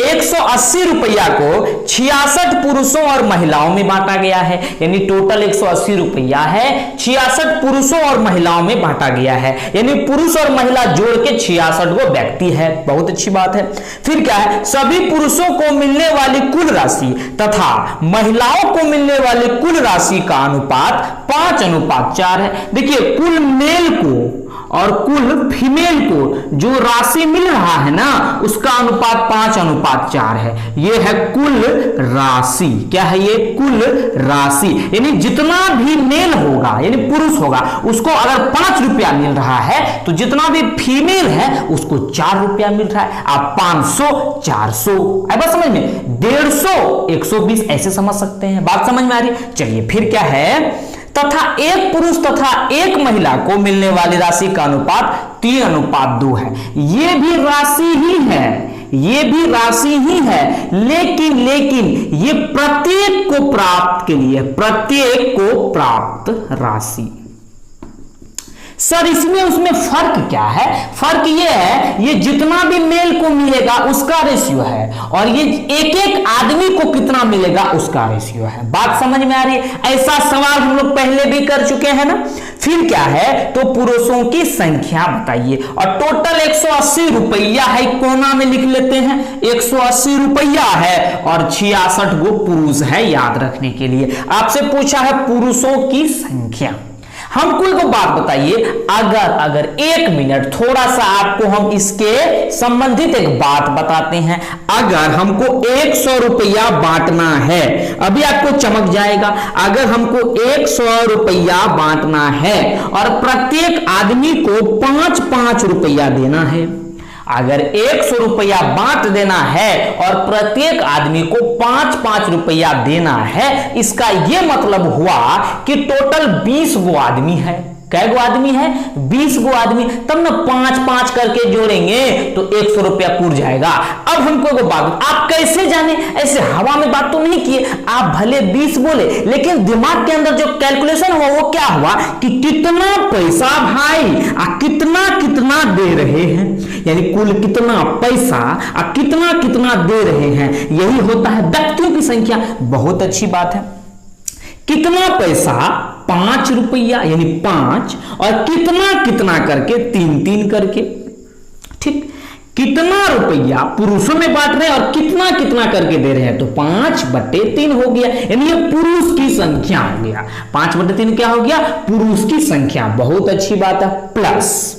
180 रुपया को 66 पुरुषों और महिलाओं में बांटा गया है, यानी टोटल 180 रुपया है, 66 पुरुषों और महिलाओं में बांटा गया है, यानी पुरुष और महिला जोड़ के 66 को व्यक्ति है। बहुत अच्छी बात है। फिर क्या है, सभी पुरुषों को मिलने वाली कुल राशि तथा महिलाओं को मिलने वाली कुल राशि का अनुपात 5:4 है। देखिए कुल मेल को और कुल फीमेल को जो राशि मिल रहा है ना, उसका अनुपात 5:4 है। यह है कुल राशि। क्या है ये, कुल राशि, यानी जितना भी मेल होगा यानी पुरुष होगा उसको अगर 5 रुपया मिल रहा है, तो जितना भी फीमेल है उसको 4 रुपया मिल रहा है। आप 500 400 अब समझ में, 150 120 ऐसे समझ सकते हैं। बात समझ में आ रही। चलिए फिर क्या है, तथा एक पुरुष तथा एक महिला को मिलने वाली राशि का अनुपात 3:2 है। यह भी राशि ही है, ये भी राशि ही है, लेकिन ये प्रत्येक को प्राप्त के लिए, प्रत्येक को प्राप्त राशि। सर इसमें उसमें फर्क क्या है? फर्क ये है, ये जितना भी मेल को मिलेगा उसका रेशियो है, और ये एक एक आदमी को कितना मिलेगा उसका रेशियो है। बात समझ में आ रही है? ऐसा सवाल हम लोग पहले भी कर चुके हैं ना। फिर क्या है, तो पुरुषों की संख्या बताइए, और टोटल 180 रुपया है, कोना में लिख लेते हैं 180 रुपया है, और 66 गो पुरुष है, याद रखने के लिए। आपसे पूछा है पुरुषों की संख्या। हमको एक बात बताइए, अगर 1 मिनट थोड़ा सा आपको हम इसके संबंधित एक बात बताते हैं। अगर हमको 100 रुपया बांटना है, अभी आपको चमक जाएगा, अगर हमको 100 रुपया बांटना है और प्रत्येक आदमी को 5-5 रुपया देना है, अगर 100 रुपया बांट देना है और प्रत्येक आदमी को 5-5 रुपया देना है, इसका यह मतलब हुआ कि टोटल 20 गो आदमी है। कै गो आदमी है? 20 गो आदमी। तब ना 5-5 करके जोड़ेंगे तो 100 रुपया पूर जाएगा। अब हमको एक बात, आप कैसे जाने? ऐसे हवा में बात तो नहीं किए, आप भले 20 बोले, लेकिन दिमाग के अंदर जो कैलकुलेशन हुआ वो क्या हुआ कि कितना पैसा भाई कितना कितना दे रहे हैं, यानी कुल कितना पैसा कितना दे रहे हैं, यही होता है व्यक्तियों की संख्या। बहुत अच्छी बात है। कितना पैसा? 5 रुपया, यानी 5, और कितना करके 3 करके। ठीक, कितना रुपया पुरुषों में बांट रहे हैं और कितना करके दे रहे हैं, तो 5/3 हो गया, यानी ये पुरुष की संख्या हो गया। 5/3 क्या हो गया? पुरुष की संख्या। बहुत अच्छी बात है। प्लस,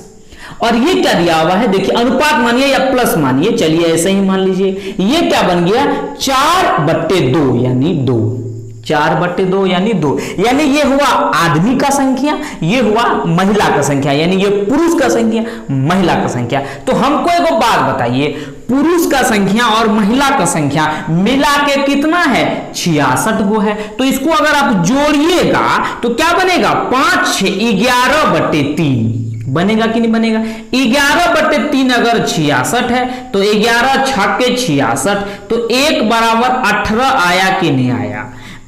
और ये क्या दिया हुआ है? देखिए, अनुपात मानिए या प्लस मानिए, चलिए ऐसे ही मान लीजिए। ये क्या बन गया? 4/2, यानी 2। 4/2 यानी 2, यानी ये हुआ आदमी का संख्या, ये हुआ महिला का संख्या, यानी ये पुरुष का संख्या, महिला का संख्या। तो हमको एक बात बताइए, पुरुष का संख्या और महिला का संख्या मिला के कितना है? 66 गो है। तो इसको अगर आप जोड़िएगा तो क्या बनेगा? 5×6 11/3 बनेगा कि नहीं बनेगा? 11/3 अगर 66 है तो 11×6 66, तो 1 बराबर 18 आया कि नहीं आया?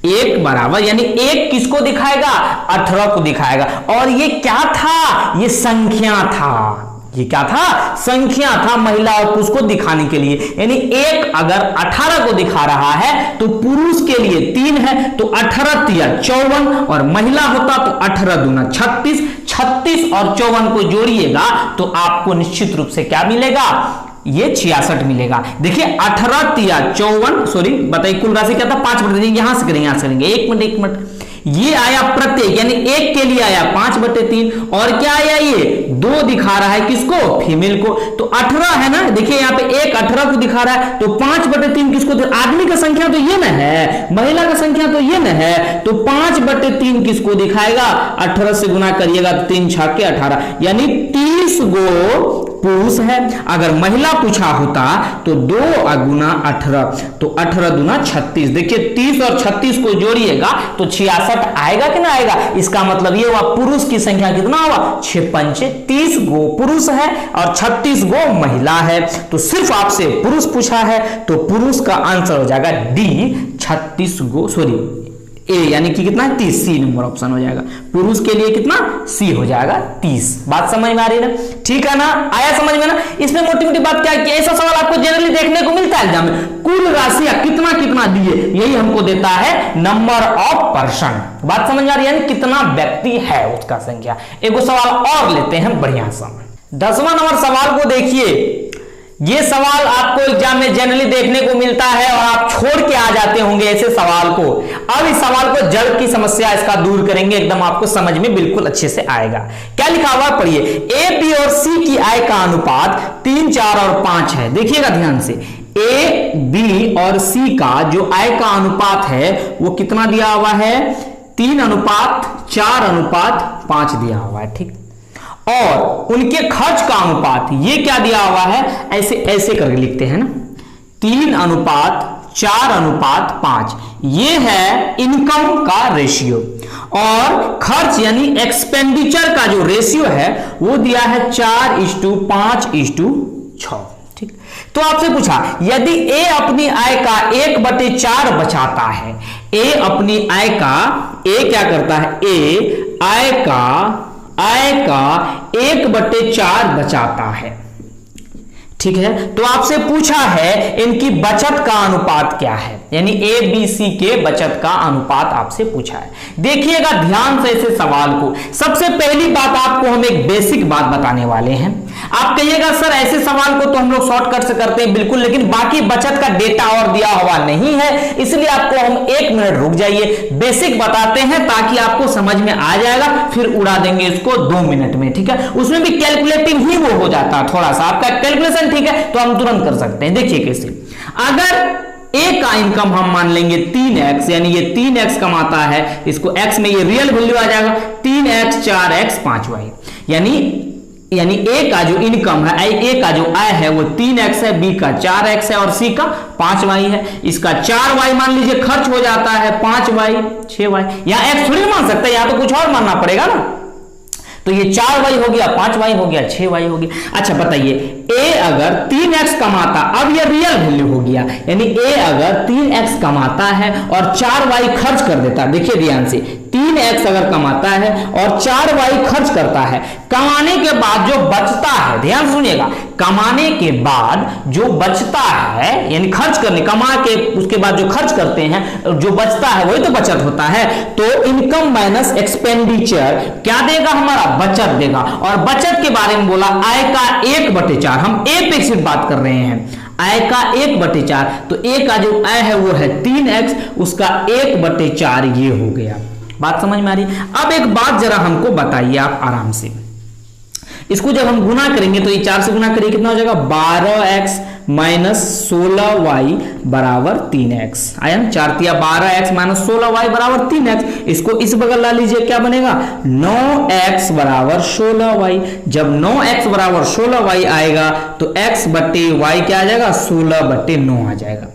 1 बराबर, यानी 1 किसको दिखाएगा? 18 को दिखाएगा। और ये क्या था? ये संख्या था। ये क्या था? संख्या था, महिला और पुरुष को दिखाने के लिए। यानी 1 अगर 18 को दिखा रहा है तो पुरुष के लिए 3 है, तो 18×3 54, और महिला होता तो 18×2 36। 36 और 54 को जोड़िएगा तो आपको निश्चित रूप से क्या मिलेगा? ये 66 मिलेगा। देखिए 18×3 54, सॉरी बताइए कुल राशि क्या था? 5/3। यहां से करेंगे, यहां से करेंगे। एक मिनट, ये आया प्रत्येक, यानी एक के लिए आया 5/3, और क्या आया? ये 2 दिखा रहा है किसको? फीमेल को। तो 18 है ना, देखिए यहाँ पे 1 18 को दिखा रहा है, तो 5/3 किसको? आदमी का संख्या तो ये न है, महिला का संख्या तो ये न है, तो 5/3 किसको दिखाएगा? 18 से गुना करिएगा तो 3×6 18, यानी 30 गो पुरुष है। अगर महिला पूछा होता तो 2×18, तो 18×2 36। देखिए 30 और 36 को जोड़िएगा तो 66 आएगा कि ना आएगा? इसका मतलब ये हुआ पुरुष की संख्या कितना हुआ? 6×5 30 गो पुरुष है और 36 गो महिला है। तो सिर्फ आपसे पुरुष पूछा है तो पुरुष का आंसर हो जाएगा डी, 36 गो, सॉरी ए, यानी कि कितना? 30। सी नंबर ऑप्शन हो जाएगा। पुरुष के लिए कितना? सी हो जाएगा 30। बात समझ में आ रही है ना? ठीक है ना? आया समझ में ना? इसमें मोटी मोटी बात क्या है कि ऐसा सवाल आपको जनरली देखने को मिलता है एग्जाम में, कुल राशि कितना दिए, यही हमको देता है नंबर ऑफ पर्सन। बात समझ में आ रही है? कितना व्यक्ति है उसका संख्या। एक सवाल और लेते हैं बढ़िया सा। 10वां नंबर सवाल को देखिए। ये सवाल आपको एग्जाम में जनरली देखने को मिलता है और आप छोड़ के आ जाते होंगे ऐसे सवाल को। अब इस सवाल को जड़ की समस्या इसका दूर करेंगे, एकदम आपको समझ में बिल्कुल अच्छे से आएगा। क्या लिखा हुआ पढ़िए। ए, बी और सी की आय का अनुपात 3, 4 और 5 है। देखिएगा ध्यान से, ए, बी और सी का जो आय का अनुपात है वो कितना दिया हुआ है? 3:4:5 दिया हुआ है। ठीक, और उनके खर्च का अनुपात ये क्या दिया हुआ है? ऐसे करके लिखते हैं ना, 3:4:5। ये है इनकम का रेशियो, और खर्च यानी एक्सपेंडिचर का जो रेशियो है वो दिया है 4:5:6। ठीक, तो आपसे पूछा यदि ए अपनी आय का 1/4 बचाता है, ए अपनी आय का, ए क्या करता है, ए आय का 1/4 बचाता है, ठीक है। तो आपसे पूछा है इनकी बचत का अनुपात क्या है, यानी ए बी सी के बचत का अनुपात आपसे पूछा है। देखिएगा ध्यान से इसे सवाल को। सबसे पहली बात आपको हम एक बेसिक बात बताने वाले हैं। आप कहिएगा सर ऐसे सवाल को तो हम लोग शॉर्टकट से करते हैं, बिल्कुल, लेकिन बाकी बचत का डेटा और दिया हुआ नहीं है, इसलिए आपको हम 1 मिनट रुक जाइए, बेसिक बताते हैं ताकि आपको समझ में आ जाएगा, फिर उड़ा देंगे इसको 2 मिनट में, ठीक है। उसमें भी कैलकुलेटिव ही वो हो जाता है, थोड़ा सा आपका कैलकुलेशन, ठीक है, तो हम तुरंत कर सकते हैं। देखिए कैसे, अगर ए का इनकम हम मान लेंगे 3x, यानी ये 3x कमाता है, इसको x में ये रियल वैल्यू आ जाएगा 3x 4x 5y, यानी ए का जो इनकम है, ए का जो आय है वो 3x है, बी का 4x है और सी का 5y है। इसका 4y मान लीजिए खर्च हो जाता है, 5y 6y, यहां x थोड़ी मान सकते हैं, यहां तो कुछ और मानना पड़ेगा ना। तो ये 4y हो गया, 5y हो गया, 6y हो गया। अच्छा बताइए, ए अगर 3x कमाता, अब ये रियल वैल्यू हो गया, यानी ए अगर 3x कमाता है और 4y खर्च कर देता, देखिए ध्यान से, 3x अगर कमाता है और 4y खर्च करता है, कमाने के बाद जो बचता है, ध्यान सुनिएगा, कमाने के बाद जो बचता है, यानी खर्च करने, कमा के उसके बाद जो खर्च करते हैं, जो बचता है वही तो बचत होता है। तो इनकम माइनस एक्सपेंडिचर क्या देगा, हमारा बचत देगा। और बचत के बारे में बोला आय का 1/4, हम ए पे सिर्फ बात कर रहे हैं, आय का 1/4, तो ए का जो आय है वो है 3x, उसका 1/4 ये हो गया। बात समझ में आ रही। अब एक बात जरा हमको बताइए आप आराम से, इसको जब हम गुना करेंगे तो ये 4 से गुना करिए, कितना हो जाएगा, 12x माइनस 16y बराबर 3x। आया, 4 तिया 12x माइनस 16y बराबर 3x। इसको इस बगल ला लीजिए, क्या बनेगा, 9x बराबर 16y। जब 9x बराबर 16y आएगा तो x बट्टे y क्या आ जाएगा, 16/9 आ जाएगा,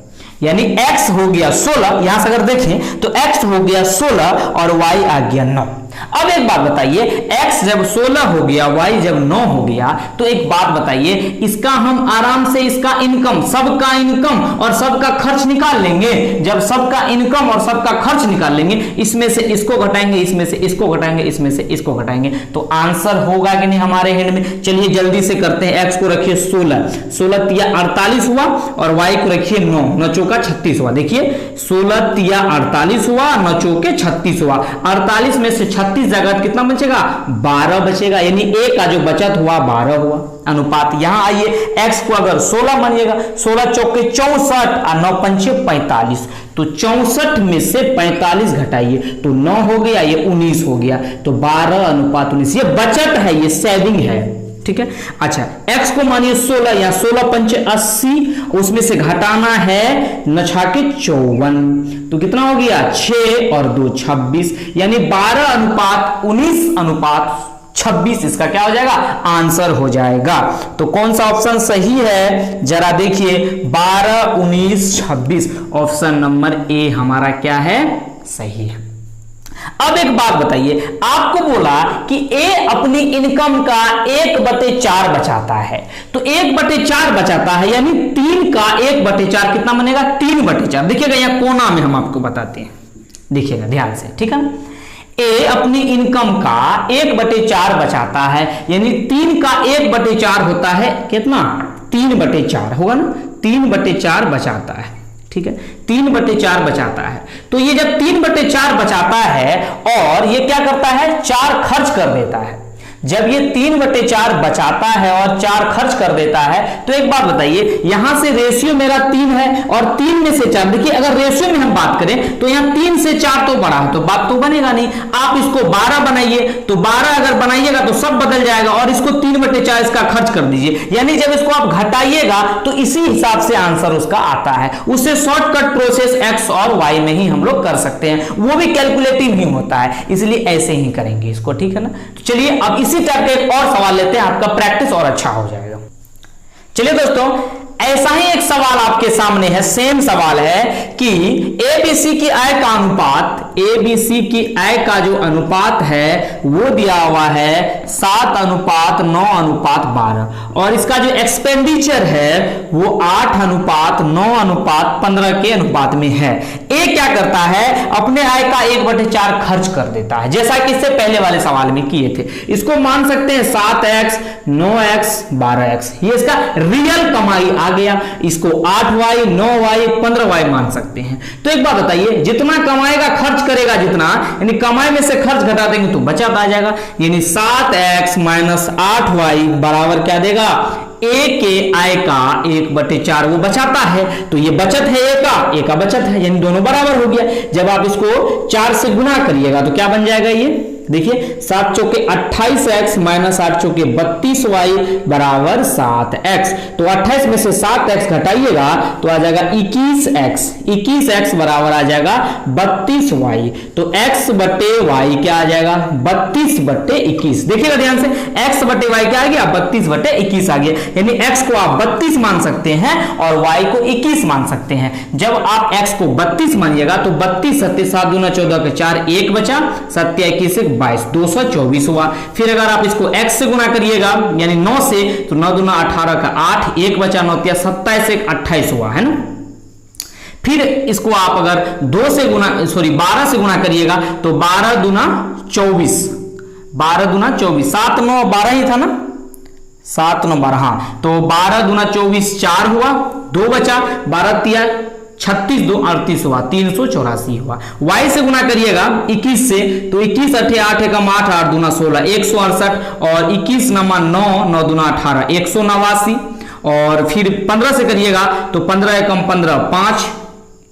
यानी x हो गया 16, यहां से अगर देखें तो x हो गया 16 और y आ गया 9। अब एक बात बताइए, x जब 16 हो गया, y जब 9 हो गया, तो एक बात बताइए, इसका हम आराम से इसका इनकम, सबका इनकम और सबका खर्च निकाल लेंगे। जब सबका इनकम और सबका खर्च निकाल लेंगे, इसमें से इसको घटाएंगे, इसमें से इसको घटाएंगे, इसमें से इसको घटाएंगे, तो आंसर होगा कि नहीं हमारे हैंड में। चलिए जल्दी से करते हैं। x को रखिए 16, 16 तिया 48 हुआ और y को रखिए 9, 9 चौका 36 हुआ। देखिए 16 तिया 48 हुआ, 9 चौके 36 हुआ, 48 में से 36 जगह कितना बचेगा, 12 बचेगा, यानी ए का जो बचत हुआ 12 हुआ। अनुपात यहां आइए, x को अगर 16 मानिएगा, 16 चौके 64 और 9 पंचे 45, तो 64 में से 45 घटाइए तो 9 हो गया, ये 19 हो गया, तो 12:19। ये बचत है, ये सेविंग है, ठीक है। अच्छा x को मानिए 16, या 16 पंचे 80, उसमें से घटाना है 9 के 54, तो कितना हो गया, 6 और 2 26, यानी 12:19:26 इसका क्या हो जाएगा, आंसर हो जाएगा। तो कौन सा ऑप्शन सही है, जरा देखिए, 12:19:26 ऑप्शन नंबर ए हमारा क्या है, सही है। अब एक बात बताइए, आपको बोला कि ए अपनी इनकम का 1/4 बचाता है, तो 1/4 बचाता है, यानी 3 का 1/4 कितना बनेगा, 3/4। देखिएगा यहाँ कोना में हम आपको बताते हैं, देखिएगा ध्यान से, ठीक है। ए अपनी इनकम का 1/4 बचाता है, यानी 3 का 1/4 होता है कितना, 3/4 होगा ना, 3/4 बचाता है, ठीक है, 3/4 बचाता है। तो ये जब 3/4 बचाता है और ये क्या करता है, 4 खर्च कर देता है, जब ये 3/4 बचाता है और 4 खर्च कर देता है, तो एक बात बताइए, यहां से रेशियो मेरा 3 है और 3 में से 4, देखिए अगर रेशियो में हम बात करें तो यहां 3 से 4 तो बड़ा है, तो बात तो बनेगा नहीं। आप इसको 12 बनाइए, तो 12 अगर बनाइएगा तो सब बदल जाएगा, और इसको 3/4 इसका खर्च कर दीजिए, यानी जब इसको आप घटाइएगा तो इसी हिसाब से आंसर उसका आता है। उससे शॉर्टकट प्रोसेस x और y में ही हम लोग कर सकते हैं, वो भी कैलकुलेटिव ही होता है, इसलिए ऐसे ही करेंगे इसको, ठीक है ना। तो चलिए अब इसी टाइप का एक और सवाल लेते हैं, आपका प्रैक्टिस और अच्छा हो जाएगा। चलिए दोस्तों, ऐसा ही एक सवाल आपके सामने है, सेम सवाल है कि एबीसी की आय का अनुपात, एबीसी की आय का जो अनुपात है वो दिया हुआ है 7:9:12 और इसका जो एक्सपेंडिचर है वो 8:9:15 के अनुपात में है। ए क्या करता है, अपने आय का 1/4 खर्च कर देता है, जैसा कि इससे पहले वाले सवाल में किए थे। इसको मान सकते हैं 7x, 9x, 12x, ये इसका रियल कमाई आ गया। इसको 8y, 9y, 15y मान सकते हैं। तो एक बात बताइए, जितना कमाएगा खर्च करेगा जितना, यानी कमाई में से खर्च घटा देंगे तो बचत आ जाएगा, यानी 7x - 8y बराबर क्या देगा, ए के आय का 1/4 वो बचाता है। तो ये बचत है ए का बचत है, यानी दोनों बराबर हो गया। जब आप इसको 4 से गुना करिएगा तो क्या बन जाएगा, ये देखिए 7 चौके 28x - 8 चौके 32y बराबर 7x। तो 28 में से 7x घटाइएगा तो आ जाएगा 21x बराबर आ जाएगा 32y। तो x बटे y क्या आ जाएगा, 32/21। देखिएगा ध्यान से, x बटे y क्या आ गया, 32/21 आ गया। यानी x को आप 32 मान सकते हैं और y को 21 मान सकते हैं। जब आप x को 32 मानिएगा तो 32 7 7 दूना 14 के 4, 1 बचा, 7 21 22, 224 हुआ। फिर अगर आप इसको x से गुना करिएगा यानी 9 से, तो 9 दूना 18 का 8, 1 बचा, 9 तिया 27, 1 28 हुआ, है ना। फिर इसको आप अगर 12 से गुना करिएगा तो 12 दूना 24, 7 9 12 ही था ना, 7 9 12, हाँ, तो 12 दूना 24 4 हुआ, 2 बचा, 12 तिया 36, 2 38 हुआ, 384 हुआ। y से गुना करिएगा 21 से, तो 21 8 8 एकम 8, 8 दूना 16, 168, और 21 नमा 9, 9 दूना 18, 189, और फिर 15 से करिएगा तो 15 एकम 15, 5,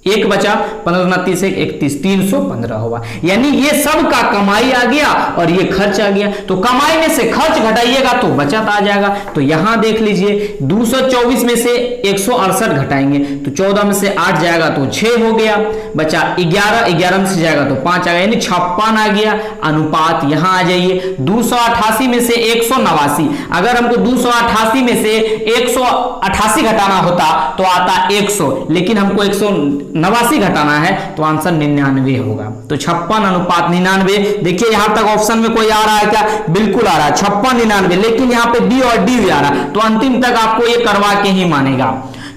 1 बचा, 15 दूना 30, 1 31, 315 हुआ। यानी ये सब का कमाई आ गया और ये खर्च आ गया। तो कमाई में से खर्च घटाइएगा तो बचत आ जाएगा। तो यहां देख लीजिए, 224 में से 168 घटाएंगे तो 14 में से 8 जाएगा तो 6 हो गया, बचा 11 में से जाएगा तो 5 आ गया, यानी 56 आ गया। अनुपात यहां आ जाइए, 288 में से 189, अगर हमको 288 में से 188 घटाना होता तो आता 100, लेकिन हमको 189 घटाना है तो आंसर 99 होगा। तो 56:99। देखिए यहां तक ऑप्शन में कोई आ रहा है क्या, बिल्कुल आ रहा है 56:99, लेकिन यहां पे बी और डी भी आ रहा है, तो अंतिम तक आपको ये करवा के ही मानेगा।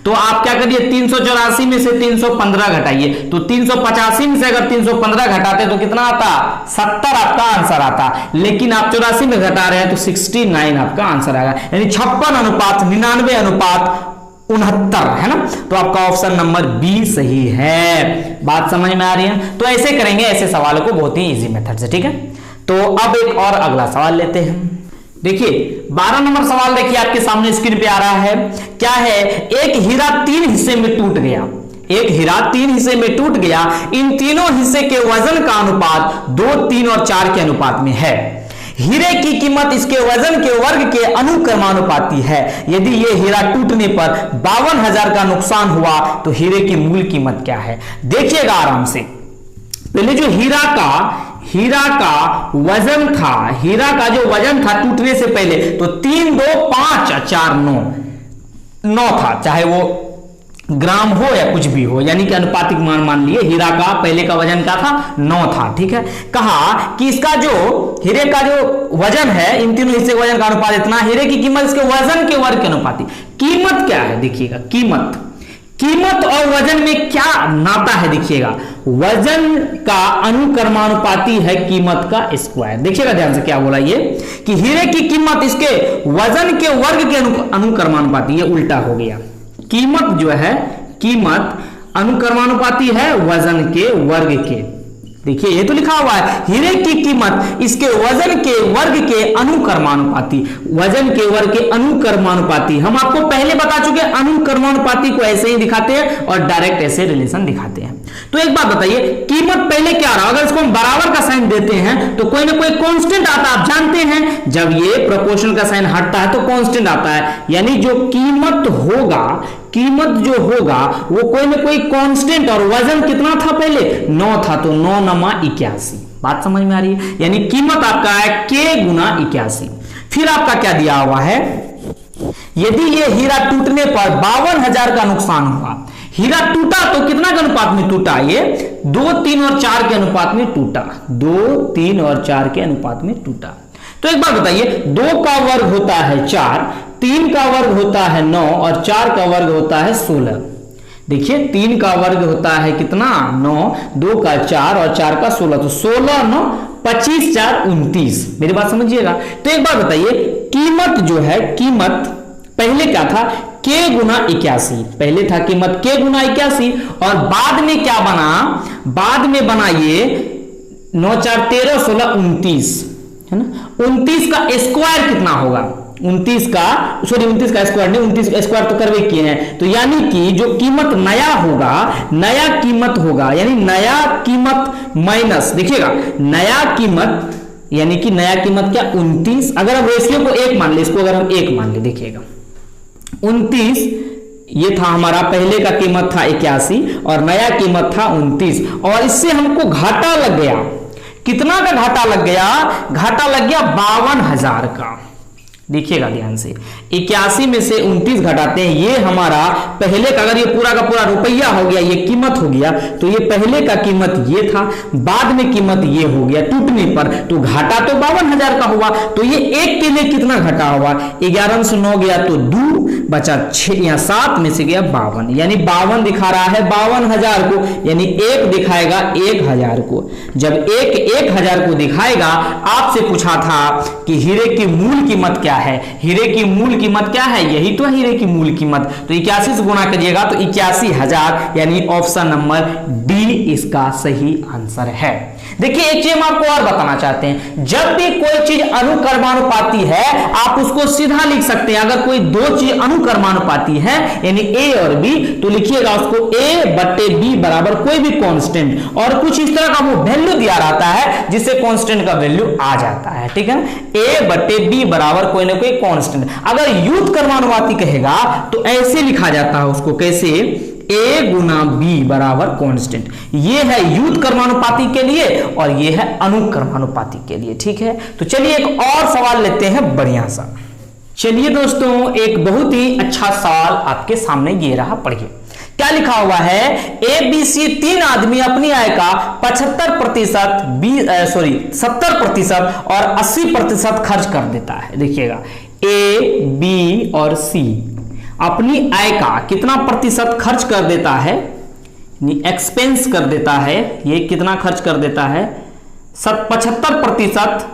तो आप क्या करिए, 384 में से 315 घटाइए, तो 385 में से अगर 315 घटाते तो कितना आता, 70 आपका आंसर आता, लेकिन आप 84 में घटा रहे हैं तो 69 आपका आंसर आएगा। यानी 56:99:69, है ना। तो आपका ऑप्शन नंबर बी सही है। बात समझ में आ रही है। तो ऐसे करेंगे, ऐसे सवालों को बहुत ही इजी मेथड से, ठीक है। तो अब एक और अगला सवाल लेते हैं। देखिए 12 नंबर सवाल देखिए आपके सामने स्क्रीन पे आ रहा है। क्या है, एक हीरा 3 हिस्से में टूट गया, एक हीरा 3 हिस्से में टूट गया। इन तीनों हिस्से के वजन का अनुपात 2, 3 और 4 के अनुपात में है। हीरे की कीमत इसके वजन के वर्ग के अनुक्रमानुपाती है। यदि यह हीरा टूटने पर 52,000 का नुकसान हुआ तो हीरे की मूल कीमत क्या है। देखिएगा आराम से, पहले जो हीरा का वजन था, हीरा का जो वजन था टूटने से पहले, तो 3, 2, 5, 4, 9 था, चाहे वो ग्राम हो या कुछ भी हो, यानी कि अनुपातिक मान लिए हीरा का पहले का वजन क्या था, 9 था, ठीक है। कहा कि इसका जो हीरे का जो वजन है, इन तीनों हिस्से का वजन का अनुपात इतना, हीरे की कीमत इसके वजन के वर्ग के अनुपाती। कीमत क्या है, देखिएगा कीमत और वजन में क्या नाता है, देखिएगा वजन का अनुक्रमानुपाती है कीमत का स्क्वायर। देखिएगा ध्यान से क्या बोला ये, कि हीरे की कीमत इसके वजन के वर्ग के अनुक्रमानुपाती, ये उल्टा हो गया। कीमत जो है, कीमत अनुक्रमानुपाती है वजन के वर्ग के। देखिए ये तो लिखा हुआ है, हीरे की कीमत इसके वजन के वर्ग के अनुक्रमानुपाती, वजन के वर्ग के अनुक्रमानुपाती। हम आपको पहले बता चुके हैं, अनुक्रमानुपाती को ऐसे ही दिखाते हैं और डायरेक्ट ऐसे रिलेशन दिखाते हैं। तो एक बात बताइए, कीमत पहले क्या रहा, अगर इसको हम बराबर का साइन देते हैं तो कोई ना कोई कांस्टेंट आता है। आप जानते हैं जब ये प्रोपोर्शनल का साइन हटता है तो कांस्टेंट आता है, यानी जो कीमत जो होगा वो कोई ना कोई कांस्टेंट, और वजन कितना था पहले, 9 था, तो 9 नमा 81। बात समझ में आ रही है। यानी कीमत आपका है k गुना 81। फिर आपका क्या दिया हुआ है, यदि ये हीरा टूटने पर 52,000 का नुकसान हुआ, हीरा टूटा तो कितना के अनुपात में टूटा, ये 2, 3 और 4 के अनुपात में टूटा, 2, 3 और 4 के अनुपात में टूटा। तो एक बात बताइए, 2 का वर्ग होता है 4, 3 का वर्ग होता है 9 और 4 का वर्ग होता है 16। देखिए 3 का वर्ग होता है कितना 9, 2 का 4 और 4 का 16, तो 16 9 25 4 29। मेरी बात समझिएगा। तो एक बात बताइए, कीमत जो है, कीमत पहले क्या था, k गुना 81, पहले था कीमत k गुना 81 और बाद में क्या बना, बाद में बना ये 9 4 13 16 29 है ना। 29 का स्क्वायर कितना होगा, 29 का स्क्वायर नहीं, 29 का स्क्वायर तो करवे किए हैं, तो यानी कि जो कीमत नया होगा, नया कीमत होगा, यानी नया कीमत माइनस, देखिएगा नया कीमत यानी कि नया कीमत क्या 29, अगर हम रेशियो को 1 मान ले, इसको अगर हम 1 मान ले, देखिएगा 29 ये था हमारा, पहले का कीमत था 81 और नया कीमत था 29, और इससे हमको घाटा लग गया, कितना का घाटा लग गया, घाटा लग गया 52,000 का। देखिएगा ध्यान से, 81 में से 29 घटाते हैं, ये हमारा पहले का, अगर ये पूरा का पूरा रुपया हो गया, ये कीमत हो गया, तो ये पहले का कीमत ये था, बाद में कीमत ये हो गया टूटने पर, तो घाटा तो 52,000 का हुआ। तो ये 1 के लिए कितना घटा हुआ, 11 से 9 गया तो 2 बचा 6, या 7 में से गया 52, यानी 52 दिखा रहा है 52,000 को, यानी 1 दिखाएगा 1,000 को। जब 1,000 को दिखाएगा, आपसे पूछा था कि हीरे की मूल कीमत क्या है, हीरे की मूल कीमत क्या है, यही तो हीरे की मूल कीमत, तो 81 से गुणा करिएगा तो 81,000, यानी ऑप्शन नंबर डी इसका सही आंसर है। देखिए एक चीज हम आपको और बताना चाहते हैं, जब भी कोई चीज अनुक्रमानुपाती है आप उसको सीधा लिख सकते हैं। अगर कोई दो चीज अनुक्रमानुपाती है यानी ए और बी, तो लिखिएगा उसको a/b बराबर कोई भी कांस्टेंट, और कुछ इस तरह का वो वैल्यू दिया रहता है जिससे कांस्टेंट का वैल्यू आ जाता है, ठीक है। a/b बराबर कोई ना कोई कांस्टेंट। अगर युत कर्मानुपाती कहेगा तो ऐसे लिखा जाता है उसको, कैसे, a गुना b बराबर कांस्टेंट। ये है युत कर्मानुपाती के लिए और ये है अनुक्रमानुपाती के लिए, ठीक है। तो चलिए एक और सवाल लेते हैं बढ़िया सा। चलिए दोस्तों एक बहुत ही अच्छा सवाल आपके सामने ये रहा, पढ़िए क्या लिखा हुआ है। ABC 3 आदमी अपनी आय का 75% 70% और 80% खर्च कर देता है। देखिएगा A, B और C अपनी आय का कितना प्रतिशत खर्च कर देता है, एक्सपेंस कर देता है। ये कितना खर्च कर देता है, 75%,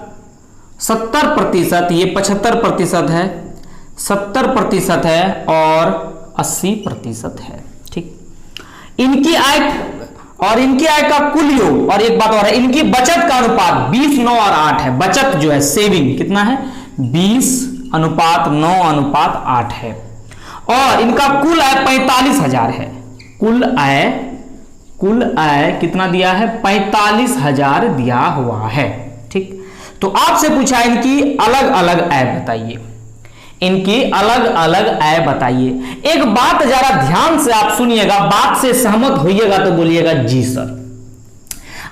70%, ये 75% है, 70% है और 80% है, ठीक। इनकी आय और इनकी आय का कुल योग, और एक बात और है, इनकी बचत का अनुपात 20, 9 और 8 है। बचत जो है सेविंग कितना है, 20:9:8 है। और इनका कुल आय 45,000 है। कुल आय कितना दिया है, 45,000 दिया हुआ है, ठीक। तो आपसे पूछा इनकी अलग अलग आय बताइए, इनकी अलग अलग आय बताइए। एक बात जरा ध्यान से आप सुनिएगा, बात से सहमत होइएगा तो बोलिएगा जी सर।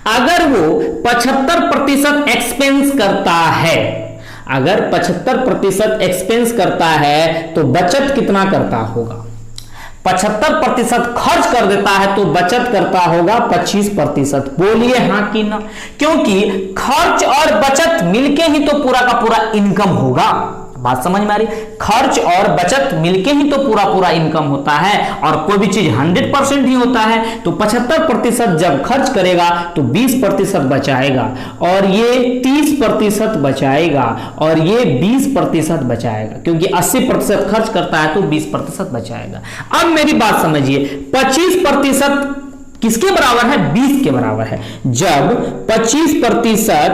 अगर वो 75% एक्सपेंस करता है, अगर 75% एक्सपेंस करता है तो बचत कितना करता होगा, 75% खर्च कर देता है तो बचत करता होगा 25%। बोलिए हाँ कि ना, क्योंकि खर्च और बचत मिलके ही तो पूरा का पूरा इनकम होगा। बात समझ में आ रही, खर्च और बचत मिलके ही तो पूरा पूरा इनकम होता है, और कोई भी चीज 100% ही होता है। तो 75% जब खर्च करेगा तो 20% बचाएगा, और ये 30% बचाएगा, और ये 20% बचाएगा, क्योंकि 80% खर्च करता है तो 20% बचाएगा। अब मेरी बात समझिए, 25% किसके बराबर है, 20 के बराबर है। जब 25%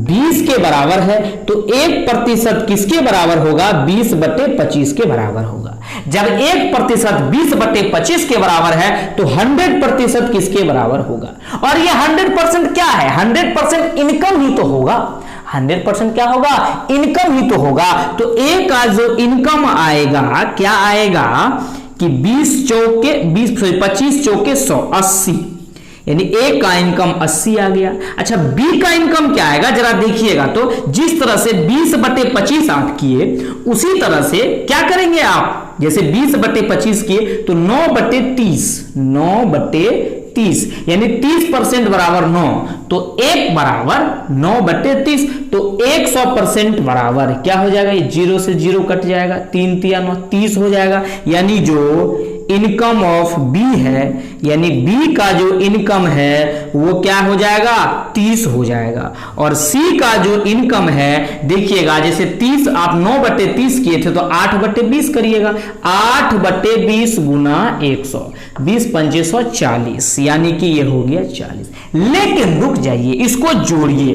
20 के बराबर है तो 1% किसके बराबर होगा, 20/25 के बराबर होगा। जब 1% 20/25 के बराबर है तो 100% किसके बराबर होगा। और ये 100% क्या है, 100% इनकम ही तो होगा। 100% क्या होगा, इनकम ही तो होगा। तो एक का जो इनकम आएगा क्या आएगा कि 25 चौके 100, 80, यानी ए का इनकम 80 आ गया। अच्छा बी का इनकम क्या आएगा जरा देखिएगा, तो जिस तरह से 20/25 आप किए उसी तरह से क्या करेंगे आप, जैसे 20/25 किए तो 9/30, 9/30 यानी 30% बराबर 9, तो 1 बराबर 9/30, तो 100% बराबर क्या हो जाएगा, ये 0 से 0 कट जाएगा, 3 तिया 9 30 हो जाएगा। यानी जो इनकम ऑफ बी है, यानी बी का जो इनकम है वो क्या हो जाएगा, 30 हो जाएगा। और सी का जो इनकम है देखिएगा, जैसे 30 आप 9/30 किए थे तो 8/20 करिएगा, 8/20 गुना 100, 20×5 140, यानी कि ये हो गया 40। लेकिन रुक जाइए, इसको जोड़िए,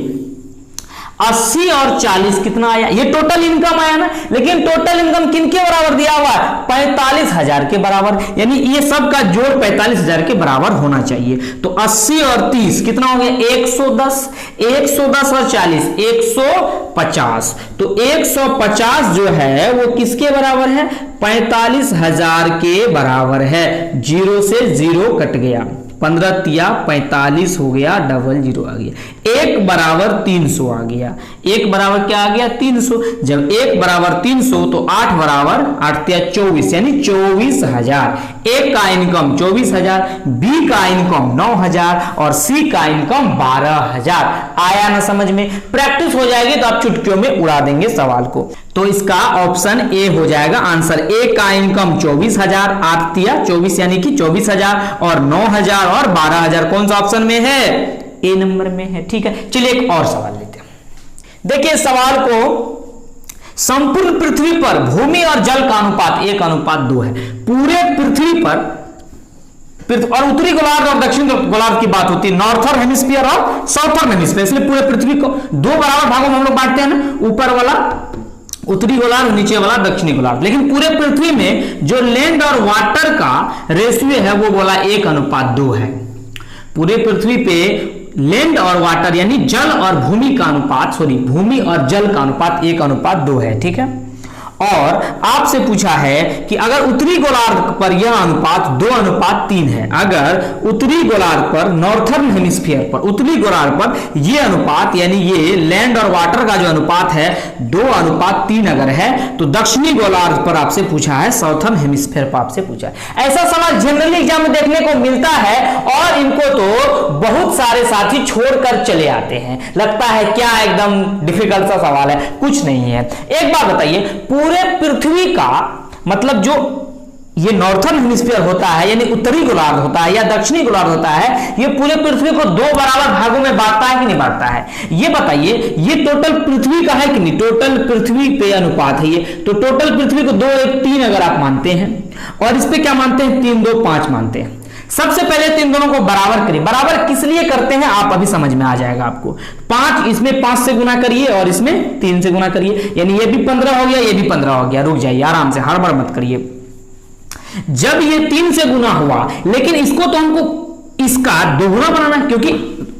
80 और 40 कितना आया, ये टोटल इनकम आया ना, लेकिन टोटल इनकम किनके बराबर दिया हुआ है, 45,000 के बराबर, यानी ये सब का जोड़ 45,000 के बराबर होना चाहिए। तो 80 और 30 कितना हो गया, 110, 110 और 40 150, तो 150 जो है वो किसके बराबर है, 45,000 के बराबर है। 0 से 0 कट गया, 15 तिया 45 हो गया, 00 आ गया। 1 बराबर 300 आ गया, 1 बराबर क्या आ गया, 300। जब 1 बराबर 300 तो 8 बराबर 8 तिया 24, यानी 24,000। ए का इनकम 24,000, बी का इनकम 9,000 और सी का इनकम 12,000। आया ना समझ में, प्रैक्टिस हो जाएगी तो आप चुटकियों में उड़ा देंगे सवाल को। तो इसका ऑप्शन ए हो जाएगा आंसर। ए का इनकम 24,000, 8 तिया 24 यानी कि 24,000 और 9,000 और 12,000 कौन सा ऑप्शन में है, ए नंबर में है। ठीक है, चलिए एक और सवाल लेते हैं। देखिए सवाल को, संपूर्ण पृथ्वी पर भूमि और जल का अनुपात 1:2 है। पूरे पृथ्वी पर और उत्तरी गोलार्ध और दक्षिण गोलार्ध की बात होती है, नॉर्थर्न हेमिस्फीयर और साउथर्न हेमिस्फीयर, इसलिए पूरे पृथ्वी को 2 बराबर भागों में हम लोग बांटते हैं ना, ऊपर वाला उत्तरी गोलार्ध, नीचे वाला दक्षिणी गोलार्ध। लेकिन पूरे पृथ्वी में जो लैंड और वाटर का रेशियो है वो बोला 1:2 है। पूरे पृथ्वी पे लैंड और वाटर यानी जल और भूमि का अनुपात, भूमि और जल का अनुपात 1:2 है। ठीक है, और आपसे पूछा है कि अगर उत्तरी गोलार्ध पर यह अनुपात 2:3 है, अगर उत्तरी गोलार्ध पर, नॉर्थर्न हेमिस्फीयर पर, उत्तरी गोलार्ध पर यह अनुपात यानी ये लैंड और वाटर का जो अनुपात है 2:3 अगर है, तो दक्षिणी गोलार्ध पर आपसे पूछा है, साउथर्न हेमिस्फीयर पर आपसे पूछा है। ऐसा सवाल जनरली एग्जाम में देखने को मिलता है और इनको तो बहुत सारे साथी छोड़कर चले आते हैं, लगता है क्या एकदम डिफिकल्ट सा सवाल है, कुछ नहीं है। एक बात बताइए, पूरे पृथ्वी का मतलब जो ये नॉर्थर्न हेमिस्फीयर होता है यानी उत्तरी गोलार्ध होता है या दक्षिणी गोलार्ध होता है, ये पूरे पृथ्वी को 2 बराबर भागों में बांटता है कि नहीं बांटता है, ये बताइए। ये टोटल पृथ्वी का है कि नहीं, टोटल पृथ्वी पे अनुपात है ये, तो टोटल पृथ्वी को 2 1 3 अगर आप मानते हैं और इस पे क्या मानते हैं, 3 2 5 मानते हैं। सबसे पहले तो इन दोनों को बराबर करिए। बराबर किस लिए करते हैं आप अभी समझ में आ जाएगा आपको। 5 इसमें 5 से गुना करिए और इसमें 3 से गुना करिए, यानी ये भी 15 हो गया, ये भी 15 हो गया। रुक जाइए, आराम से, हड़बड़ मत करिए। जब ये 3 से गुना हुआ, लेकिन इसको तो हमको इसका दोगुना बनाना है, क्योंकि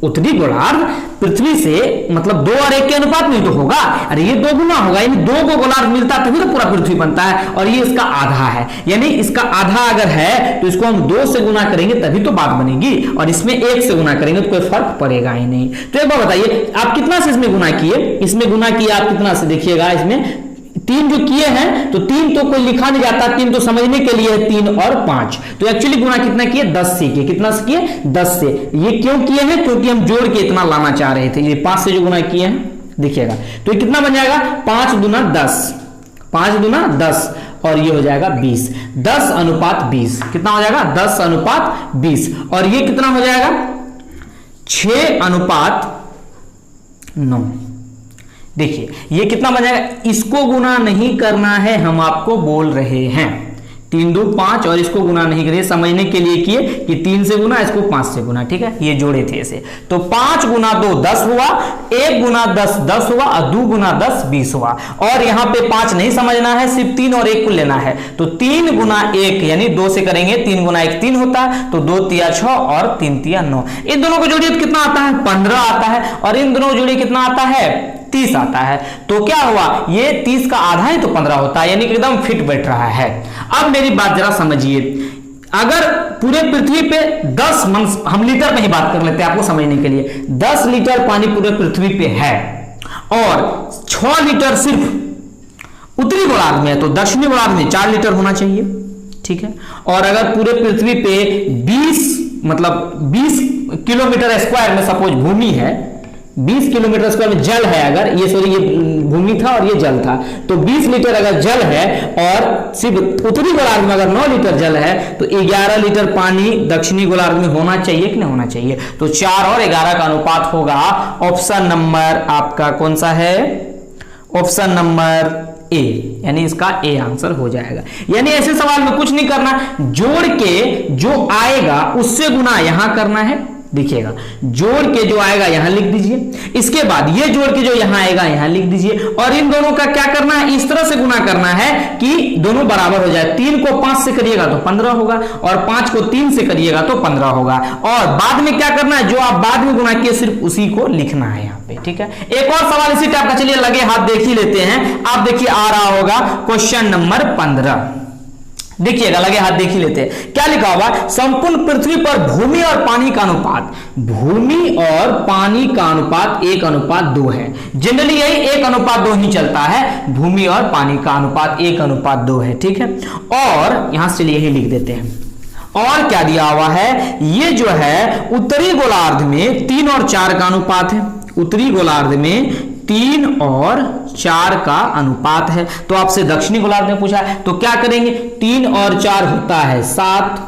उत्तरी गोलार्ध पृथ्वी से मतलब 2 और 1 के अनुपात में तो होगा, अरे ये 2 गुना होगा, यानी 2 को गोलार्ध मिलता है तभी तो पूरा पृथ्वी बनता है, और ये इसका आधा है, यानी इसका आधा अगर है तो इसको हम 2 से गुना करेंगे तभी तो बात बनेगी, और इसमें 1 से गुना करेंगे तो कोई फर्क पड़ेगा ही नहीं। तो एक बार बताइए, आप कितना से इसमें गुना किए, इसमें गुना किए आप कितना से, देखिएगा इसमें 3 जो किए हैं, तो 3 तो कोई लिखा नहीं जाता, 3 तो समझने के लिए 3 और 5, तो एक्चुअली गुना कितना किए, 10 से किए। कितना से किए, 10 से। ये क्यों किए हैं, क्योंकि हम जोड़ के इतना लाना चाह रहे थे। ये 5 से जो गुना किए हैं देखिएगा, तो ये कितना बन जाएगा, 5 दूना 10, 5 दूना 10 और ये हो जाएगा 20, 10:20 कितना हो जाएगा, 10:20, और ये कितना हो जाएगा, 6:9। देखिए ये कितना बन जाएगा, इसको गुना नहीं करना है, हम आपको बोल रहे हैं 3 2 5 और इसको गुना नहीं करिए, समझने के लिए किए कि 3 से गुना, इसको 5 से गुना। ठीक है, ये जोड़े थे इसे, तो 5 गुना 2 10 हुआ, 1 गुना 10 10 हुआ, और 2 गुना 10 20 हुआ। और यहां पे 5 नहीं समझना है, सिर्फ 3 और 1 को लेना है, तो 3 गुना 1 यानी 2 से करेंगे, 3 गुना 1 3 होता है, तो 2 तिया 6 और 3 तिया 9। इन दोनों को जोड़िए तो कितना आता है, 15 आता है, और इन दोनों को जोड़िए कितना आता है, 30 आता है। तो क्या हुआ, ये 30 का आधा ही तो 15 होता है, यानी कि एकदम फिट बैठ रहा है। अब मेरी बात जरा समझिए, अगर पूरे पृथ्वी पे 10 हम लीटर में ही बात कर लेते हैं आपको समझने के लिए, 10 लीटर पानी पूरे पृथ्वी पे है और 6 लीटर सिर्फ उत्तरी गोलार्ध में है, तो दक्षिणी गोलार्ध में 4 लीटर होना चाहिए, ठीक है। और अगर पूरे पृथ्वी पे 20 किलोमीटर स्क्वायर में सपोज भूमि है, 20 किलोमीटर स्क्वायर में जल है, अगर ये ये भूमि था और ये जल था, तो 20 लीटर अगर जल है और सिर्फ उत्तरी गोलार्ध में अगर 9 लीटर जल है, तो 11 लीटर पानी दक्षिणी गोलार्ध में होना चाहिए कि नहीं होना चाहिए। तो 4 और 11 का अनुपात होगा। ऑप्शन नंबर आपका कौन सा है? ऑप्शन नंबर ए, यानी इसका ए आंसर हो जाएगा। यानी ऐसे सवाल में कुछ नहीं करना, जोड़ के जो आएगा उससे गुना यहां करना है। देखिएगा, जोड़ के जो आएगा यहां लिख दीजिए, इसके बाद ये जोड़ के जो यहां आएगा यहां लिख दीजिए, और इन दोनों का क्या करना है? इस तरह से गुना करना है कि दोनों बराबर हो जाए। 3 को 5 से करिएगा तो 15 होगा, और 5 को 3 से करिएगा तो 15 होगा। और बाद में क्या करना है? जो आप बाद में गुना किए सिर्फ उसी को लिखना है यहाँ पे, ठीक है। एक और सवाल इसी टाइप का, चलिए लगे हाथ देख ही लेते हैं। आप देखिए आ रहा होगा क्वेश्चन नंबर 15, देखिएगा, लगे हाथ देख ही लेते हैं। क्या लिखा हुआ? संपूर्ण पृथ्वी पर भूमि और पानी का अनुपात, भूमि और पानी का अनुपात 1:2 है। जनरली यही 1:2 ही चलता है, भूमि और पानी का अनुपात 1:2 है, ठीक है। और यहां से यही लिख देते हैं। और क्या दिया हुआ है? ये जो है उत्तरी गोलार्ध में 3 और 4 का अनुपात है, उत्तरी गोलार्ध में 3 और 4 का अनुपात है। तो आपसे दक्षिणी गोलार्ध में पूछा है, तो क्या करेंगे? 3 और 4 होता है 7,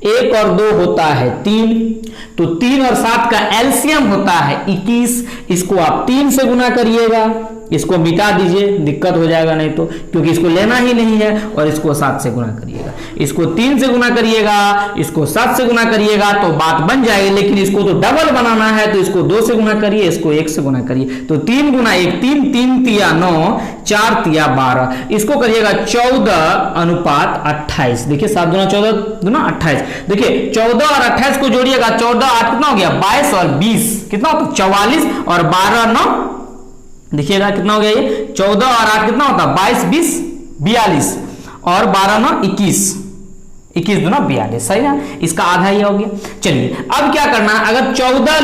1 और 2 होता है 3, तो 3 और 7 का एलसीएम होता है 21। इसको आप 3 से गुना करिएगा, इसको मिटा दीजिए, दिक्कत हो जाएगा नहीं तो, क्योंकि इसको लेना ही नहीं है। और इसको 7 से गुना करिएगा, इसको 3 से गुना करिएगा, इसको 7 से गुना करिएगा, तो बात बन जाएगी। लेकिन इसको तो डबल बनाना है, तो इसको 2 से गुना करिए, इसको 1 से गुना करिए। तो 3 गुना 1 3, 3 तिया 9, 4 तिया 12, इसको करिएगा 14:28। देखिए 7 दूना 14 दूना 28। देखिए 14 और 28 को जोड़िएगा, 14 8 कितना हो गया? 22 और 20 कितना होता? 44 और 12 9, देखिएगा कितना हो गया ये? 14 और 8 कितना होता? 22 20 42 और 12 9 21, 21 दूना 42, सही ना? इसका आधा ही हो गया। चलिए अब क्या करना है? अगर 14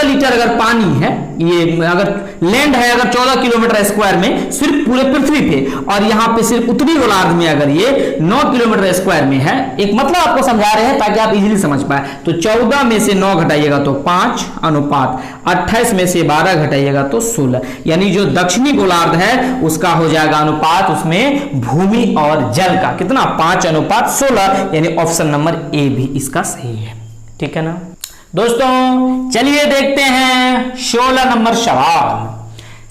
लीटर अगर पानी है, ये अगर लैंड है अगर 14 किलोमीटर स्क्वायर में सिर्फ पूरे पृथ्वी पे, और यहाँ पे सिर्फ उत्तरी गोलार्ध में अगर ये 9 किलोमीटर स्क्वायर में है, एक मतलब आपको समझा रहे हैं ताकि आप इजीली समझ पाए। तो 14 में से 9 घटाइएगा तो 5 अनुपात, 28 में से 12 घटाइएगा तो 16, यानी जो दक्षिणी गोलार्ध है उसका हो जाएगा अनुपात उसमें भूमि और जल का कितना? 5:16, यानी ऑप्शन नंबर ए भी इसका सही है, ठीक है ना दोस्तों। चलिए देखते हैं 16 नंबर सवाल।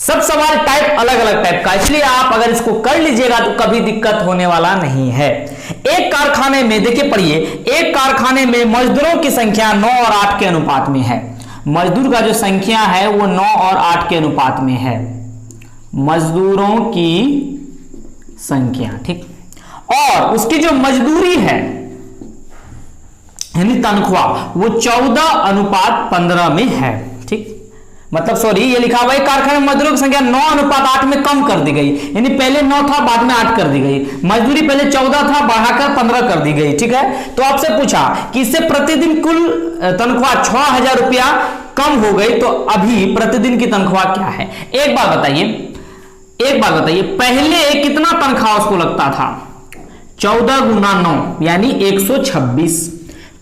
सब सवाल टाइप अलग अलग टाइप का, इसलिए आप अगर इसको कर लीजिएगा तो कभी दिक्कत होने वाला नहीं है। एक कारखाने में, देखिए पढ़िए, एक कारखाने में मजदूरों की संख्या 9 और 8 के अनुपात में है। मजदूर का जो संख्या है वो 9 और 8 के अनुपात में है, मजदूरों की संख्या, ठीक। और उसकी जो मजदूरी है यानी तनख्वाह, वो 14:15 में है, ठीक। मतलब सॉरी, ये लिखा हुआ है कारखाने में मजदूरों की संख्या 9:8 में कम कर दी गई, यानी पहले 9 था बाद में 8 कर दी गई। मजदूरी पहले 14 था बढ़ाकर 15 कर दी गई, ठीक है। तो आपसे पूछा कि इससे प्रतिदिन कुल तनख्वाह 6000 रुपया कम हो गई, तो अभी प्रतिदिन की तनख्वाह क्या है? एक बात बताइए, पहले कितना तनख्वाह उसको लगता था? 14 गुना 9 यानी 126।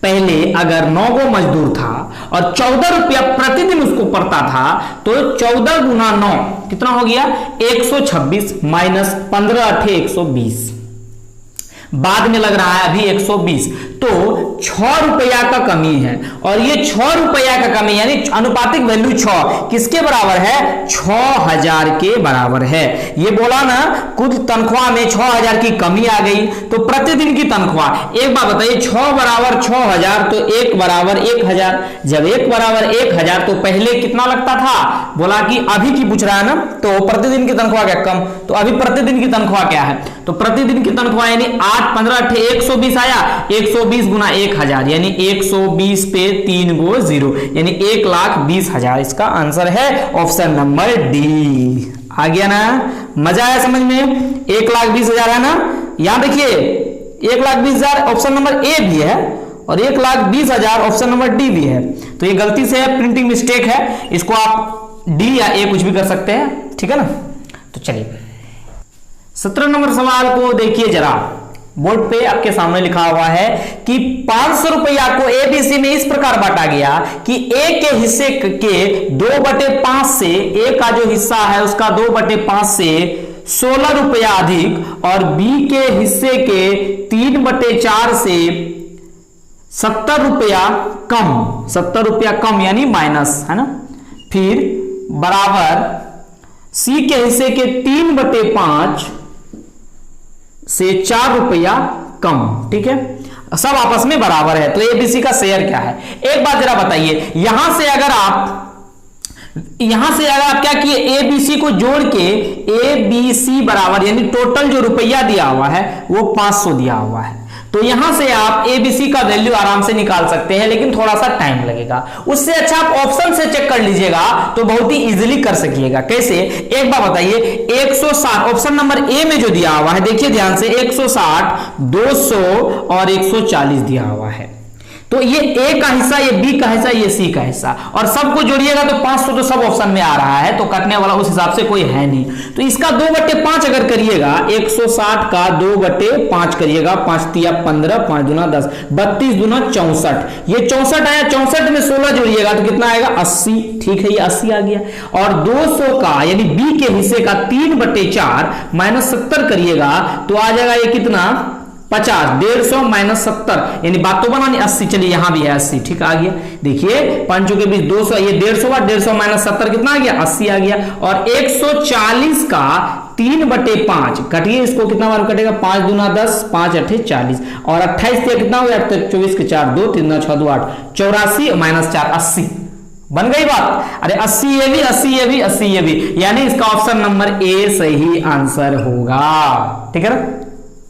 पहले अगर 9 गो मजदूर था और 14 रुपया प्रतिदिन उसको पड़ता था, तो 14 गुना 9 कितना हो गया? 126 माइनस 15 8 120, बाद में लग रहा है अभी 120, तो 6 रुपया का कमी है। और ये 6 रुपया का कमी यानी अनुपातिक वैल्यू 6 किसके बराबर है? 6000 के बराबर है। ये बोला ना कुल तनख्वाह में 6000 की कमी आ गई, तो प्रतिदिन की तनख्वाह, एक बात बताइए, 6 बराबर 6000 तो 1 बराबर 1000। जब 1 बराबर 1000 तो पहले कितना लगता था? बोला कि अभी की पूछ रहा है ना, तो प्रतिदिन की तनख्वाह क्या कम, तो अभी प्रतिदिन की तनख्वाह क्या है? तो प्रतिदिन की तनख्वाह यानी 8 15 8 120 आया, 120 गुना 1000 यानी 120 पे 3 गो 0 यानी 1,20,000 इसका आंसर है ऑप्शन नंबर डी। आ गया ना? मजा आया समझ में? 1,20,000 है ना? यहां देखिए 1,20,000 ऑप्शन नंबर ए भी है और 1,20,000 ऑप्शन नंबर डी भी है। तो ये गलती से है, प्रिंटिंग मिस्टेक है, इसको आप डी या ए कुछ भी कर सकते हैं, ठीक है ना। तो चलिए 17 नंबर सवाल को देखिए जरा, बोर्ड पे आपके सामने लिखा हुआ है कि 500 रुपया को एबीसी में इस प्रकार बांटा गया कि ए के हिस्से के 2/5 से, ए का जो हिस्सा है उसका 2/5 से 16 रुपया अधिक और बी के हिस्से के 3/4 से 70 रुपया कम, 70 रुपया कम यानी माइनस, है ना। फिर बराबर सी के हिस्से के 3/5 से 4 रुपया कम, ठीक है, सब आपस में बराबर है। तो एबीसी का शेयर क्या है, एक बात जरा बताइए, यहां से अगर आप क्या किए, एबीसी को जोड़ के एबीसी बराबर यानी टोटल जो रुपया दिया हुआ है वो 500 दिया हुआ है, तो यहां से आप एबीसी का वैल्यू आराम से निकाल सकते हैं, लेकिन थोड़ा सा टाइम लगेगा। उससे अच्छा आप ऑप्शन से चेक कर लीजिएगा तो बहुत ही इजीली कर सकिएगा। कैसे, एक बार बताइए, 160 ऑप्शन नंबर ए में जो दिया हुआ है, देखिए ध्यान से, 160, 200 और 140 दिया हुआ है। तो ये ए का हिस्सा, ये बी का हिस्सा, ये सी का हिस्सा, और सबको जोड़िएगा तो 500 तो सब ऑप्शन में आ रहा है, तो कटने वाला उस हिसाब से कोई है नहीं। तो इसका 2/5 अगर करिएगा, 160 का 2/5 करिएगा, 5 तिया 15, 5 दूना 10, 32 दूना 64, ये 64 आया, 64 में 16 जोड़िएगा तो कितना आएगा, 80, ठीक है, ये 80 आ गया। और 200 का यानी बी के हिस्से का 3/4 माइनस 70 करिएगा तो आ जाएगा ये कितना, 50, 150 माइनस 70 यानी बात तो बनानी 80, चलिए यहां भी है 80, ठीक आ गया। देखिए 5 के बीच 200, ये 150 माइनस 70 कितना आ गया, 80 आ गया। और 140 का 3/5 कटिए, इसको कितना बार कटेगा, 5 दूना 10, 5 8 40 और 28 से कितना हो गया, 24 के 4 2 3 6 2 8 84 माइनस 4 80, बन गई बात। अरे 80 ये भी, 80 ये भी, 80 ये भी, यानी इसका ऑप्शन नंबर ए सही आंसर होगा, ठीक है ना।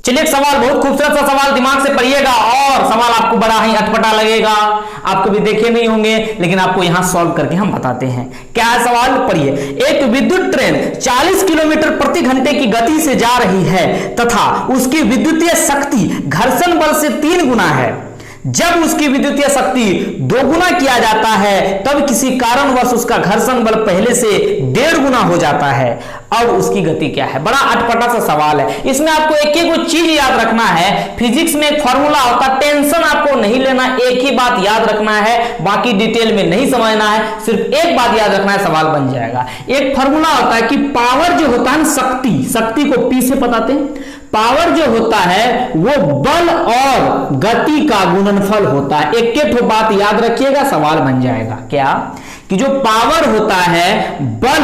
चलिए एक सवाल, बहुत खूबसूरत सा सवाल, दिमाग से पढ़िएगा और सवाल आपको बड़ा ही अटपटा लगेगा, आप कभी देखे नहीं होंगे, लेकिन आपको यहां सॉल्व करके हम बताते हैं। क्या है सवाल, पढ़िए। एक विद्युत ट्रेन 40 किलोमीटर प्रति घंटे की गति से जा रही है तथा उसकी विद्युतीय शक्ति घर्षण बल से 3 गुना है। जब उसकी विद्युतीय शक्ति 2 गुना किया जाता है तब किसी कारणवश उसका घर्षण बल पहले से 1.5 गुना हो जाता है। अब उसकी गति क्या है। बड़ा अटपटा सा सवाल है, इसमें आपको एक ही चीज याद रखना है। फिजिक्स में एक फॉर्मूला होता है, टेंशन आपको नहीं लेना, एक ही बात याद रखना है, बाकी डिटेल में नहीं समझना है, सिर्फ एक बात याद रखना है, सवाल बन जाएगा। एक फॉर्मूला होता है कि पावर जो होता है शक्ति को पी से बताते हैं। पावर जो होता है वो बल और गति का गुणनफल होता है। एक एक बात याद रखिएगा, सवाल बन जाएगा। क्या कि जो पावर होता है बल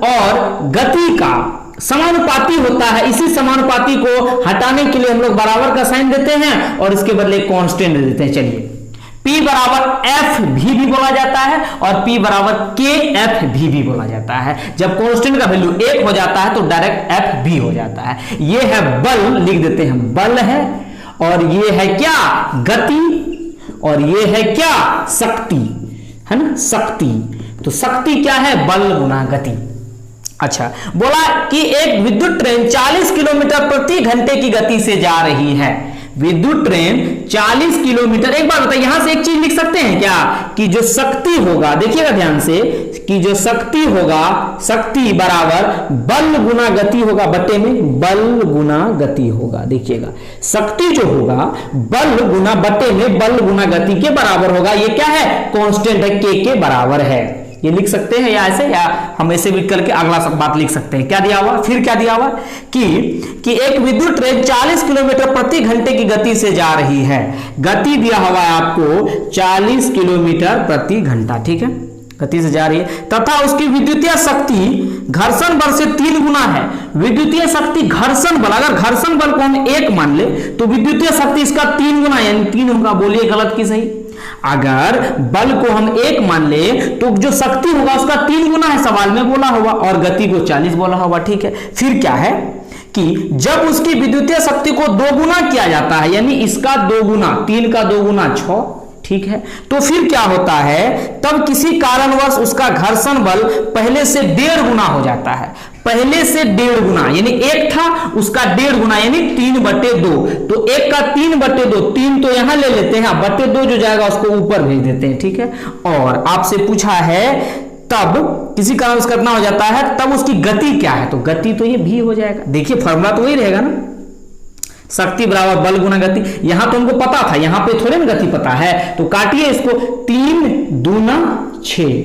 और गति का समानुपाती होता है। इसी समानुपाती को हटाने के लिए हम लोग बराबर का साइन देते हैं और इसके बदले कांस्टेंट देते हैं। चलिए, P बराबर एफ भी बोला जाता है और P बराबर के एफ भी बोला जाता है। जब कांस्टेंट का वैल्यू 1 हो जाता है तो डायरेक्ट एफ भी हो जाता है। ये है बल, लिख देते हैं बल है, और ये है क्या, गति, और ये है क्या, शक्ति, है ना, शक्ति। तो शक्ति क्या है, बल गुना गति। अच्छा, बोला कि एक विद्युत ट्रेन 40 किलोमीटर प्रति घंटे की गति से जा रही है। विद्युत ट्रेन 40 किलोमीटर, एक बात बताइए, यहां से एक चीज लिख सकते हैं क्या कि जो शक्ति होगा, देखिएगा ध्यान से, कि जो शक्ति होगा, शक्ति बराबर बल गुना गति होगा, बटे में बल गुना गति होगा। देखिएगा, शक्ति जो होगा बल गुना बटे में बल गुना गति के बराबर होगा। ये क्या है, कांस्टेंट है, के बराबर है। ये लिख सकते हैं या ऐसे, या हम ऐसे भी करके अगला सब बात लिख सकते हैं। क्या दिया हुआ, फिर क्या दिया हुआ कि एक विद्युत ट्रेन 40 किलोमीटर प्रति घंटे की गति से जा रही है। गति दिया हुआ है आपको 40 किलोमीटर प्रति घंटा, ठीक है, गति से जा रही है, तथा उसकी विद्युतीय शक्ति घर्षण बल से 3 गुना है। विद्युतीय शक्ति घर्षण बल, अगर घर्षण बल को हम 1 मान ले तो विद्युतीय शक्ति इसका 3 गुना, यानी 3 होगा। बोलिए गलत की सही। अगर बल को हम 1 मान ले तो जो शक्ति होगा उसका 3 गुना है, सवाल में बोला होगा, और गति को 40 बोला होगा, ठीक है। फिर क्या है कि जब उसकी विद्युतीय शक्ति को 2 गुना किया जाता है, यानी इसका 2 गुना, 3 का 2 गुना 6, ठीक है, तो फिर क्या होता है, तब किसी कारणवश उसका घर्षण बल पहले से 1.5 गुना हो जाता है। पहले से 1.5 गुना, यानी एक था उसका 1.5 गुना यानी 3/2। तो एक का 3/2, 3 तो यहां ले लेते हैं, 2/2 जो जाएगा उसको ऊपर भेज देते हैं, ठीक है। और आपसे पूछा है तब किसी कारण उसका कितना हो जाता है, तब उसकी गति क्या है, तो गति तो ये भी हो जाएगा। देखिए फॉर्मूला तो वही रहेगा ना, शक्ति बराबर बल गुना गति। यहां तो हमको पता था, यहां पे थोड़े ना गति पता है, तो काटिए इसको, 3 दूना 6,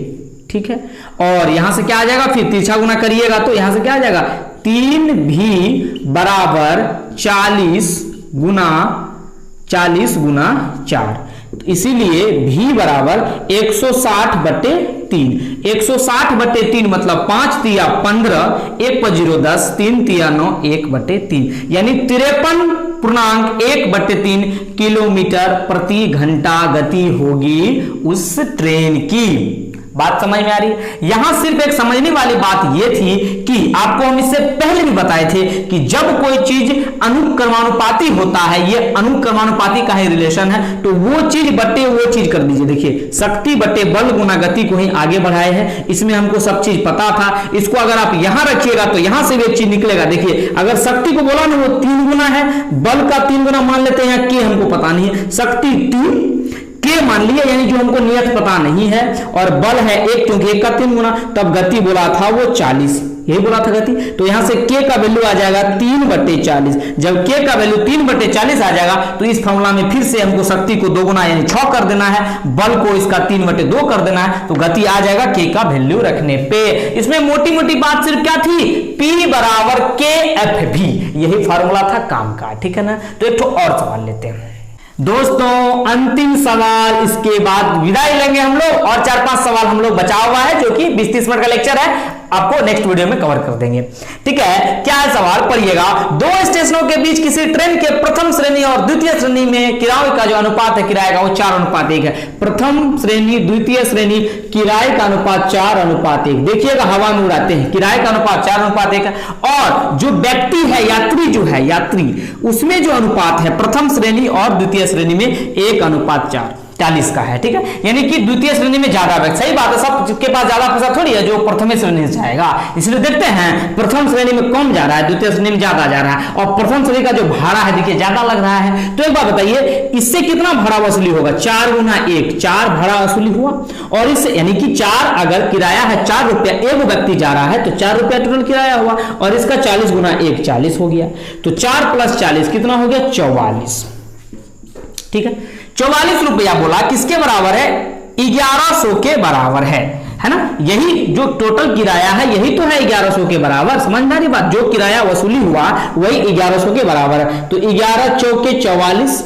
ठीक है। और यहां से क्या आ जाएगा, फिर तिरछा गुना करिएगा तो यहां से क्या आ जाएगा, 3 भी बराबर 40 गुना 4। तो इसीलिए भी बराबर 160/3। 160/3 मतलब 5 तिया 15, 1 पर 0 10, 3 तिया 9, 1/3 यानी 53.1/3 किलोमीटर प्रति घंटा गति होगी उस ट्रेन की। बात समझ में आ रही है। यहां सिर्फ एक समझने वाली बात यह थी कि आपको हम इससे पहले भी बताए थे कि जब कोई चीज अनुक्रमानुपाती होता है, ये अनुक्रमानुपाती का ही रिलेशन है, तो वो चीज बटे वो चीज कर दीजिए। देखिए शक्ति बटे बल गुना गति को ही आगे बढ़ाए हैं, इसमें हमको सब चीज पता था। इसको अगर आप यहां रखिएगा तो यहां से भी एक चीज निकलेगा। देखिए अगर शक्ति को बोला ना वो 3 गुना है, बल का 3 गुना मान लेते हैं, कि हमको पता नहीं है, शक्ति 3 के मान लिया, यानी जो हमको नियत पता नहीं है, और बल है 1 क्योंकि 1 का 3 गुना, तब गति बोला था वो 40, यही बोला था गति। तो यहां से k का वैल्यू आ जाएगा 3/40। जब k का वैल्यू 3/40 आ जाएगा तो इस फॉर्मूला में फिर से हमको शक्ति को 2 गुना यानी 6 कर देना है, बल को इसका 3/2 कर देना है, तो गति आ जाएगा k का वैल्यू रखने पे। इसमें मोटी मोटी बात सिर्फ क्या थी, P बराबर KFV, यही फॉर्मूला था काम का, ठीक है ना। तो एक और सवाल लेते हैं दोस्तों, अंतिम सवाल, इसके बाद विदाई लेंगे हम लोग, और 4-5 सवाल हम लोग बचा हुआ है जो कि 20-30 मिनट का लेक्चर है, आपको नेक्स्ट वीडियो में कवर कर देंगे, ठीक है। क्या है सवाल, पढ़िएगा। 2 स्टेशनों के बीच किसी ट्रेन के प्रथम श्रेणी और द्वितीय श्रेणी में किराए का जो अनुपात है किराए का, वो 4:1 है। प्रथम श्रेणी द्वितीय श्रेणी किराए का अनुपात 4:1। देखिएगा हवा में उड़ाते हैं, किराए का अनुपात 4:1 है। और जो व्यक्ति है, यात्री जो है, यात्री, उसमें जो अनुपात है प्रथम श्रेणी और द्वितीय श्रेणी में 1:4 40 का है, ठीक है। यानी कि द्वितीय श्रेणी में ज्यादा व्यक्ति, सही बात है, सबके पास ज्यादा पैसा थोड़ी है जो प्रथम श्रेणी से जाएगा, इसलिए देखते हैं प्रथम श्रेणी में कम जा रहा है, द्वितीय श्रेणी में ज्यादा जा रहा है, और प्रथम श्रेणी का जो भाड़ा है देखिए ज्यादा लग रहा है। तो एक बात बताइए, इससे कितना भाड़ा वसूली होगा, 4 गुना 1, 4 भाड़ा वसूली हुआ, और इससे यानी कि 4 अगर किराया है 4 रुपया, एक व्यक्ति जा रहा है तो 4 रुपया टोटल किराया हुआ, और इसका 40 गुना 1 40 हो गया, तो 4 + 40 कितना हो गया, 44, ठीक है। 44 रुपया बोला, किसके बराबर है, 1100 के बराबर है ना। यही जो टोटल किराया है यही तो है 1100 के बराबर, समझदारी बात, जो किराया वसूली हुआ वही 1100 के बराबर है। तो 11 चौके 44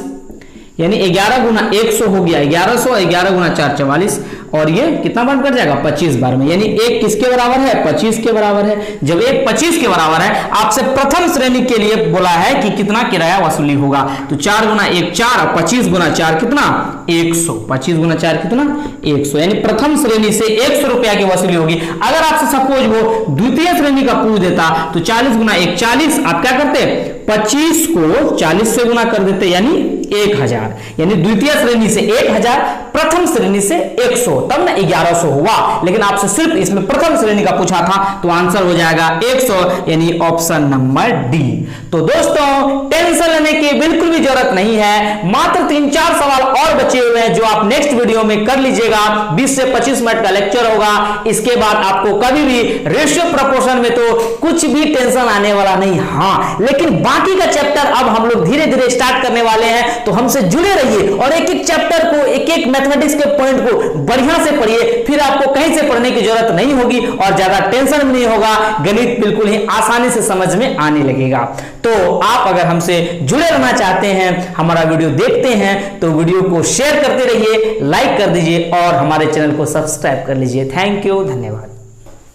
यानी 11 गुना 100 हो गया 1100, 11 गुना 4 44, और ये कितना बन कर जाएगा 25 बार में, यानी 1 किसके बराबर है, 25 के बराबर है। जब 1 25 के बराबर है, आपसे प्रथम श्रेणी के लिए बोला है कि कितना किराया वसूली होगा, तो 4 गुना 1 4, 25 गुना 4 कितना 100, 25 गुना 4 कितना 100, यानी प्रथम श्रेणी से 100 रुपया की वसूली होगी। अगर आपसे सपोज वो द्वितीय श्रेणी का पूछ देता तो 40 गुना 1 40, आप क्या करते, 25 को 40 से गुना कर देते, यानी 1000, यानी द्वितीय श्रेणी से 1000, प्रथम श्रेणी से 100, तब ना 1100 हुआ। लेकिन आपसे सिर्फ इसमें प्रथम श्रेणी का पूछा था, तो आंसर हो जाएगा 100, यानी ऑप्शन नंबर डी। तो दोस्तों टेंशन लेने की बिल्कुल भी जरूरत नहीं है, मात्र 3-4 सवाल और बचे हुए हैं जो आप नेक्स्ट वीडियो में कर लीजिएगा। 20 से 25 मिनट का लेक्चर होगा, इसके बाद आपको कभी भी रेशियो प्रोपोर्शन में तो कुछ भी टेंशन आने वाला नहीं। हाँ, लेकिन बाकी का चैप्टर अब हम लोग धीरे धीरे स्टार्ट करने वाले हैं, तो हमसे जुड़े रहिए और एक एक चैप्टर को, एक एक मैथमेटिक्स के पॉइंट को बढ़िया से पढ़िए, फिर आपको कहीं से पढ़ने की जरूरत नहीं होगी और ज्यादा टेंशन भी नहीं होगा, गणित बिल्कुल ही आसानी से समझ में आने लगेगा। तो आप अगर हमसे जुड़े रहना चाहते हैं, हमारा वीडियो देखते हैं, तो वीडियो को शेयर करते रहिए, लाइक कर दीजिए और हमारे चैनल को सब्सक्राइब कर लीजिए। थैंक यू, धन्यवाद।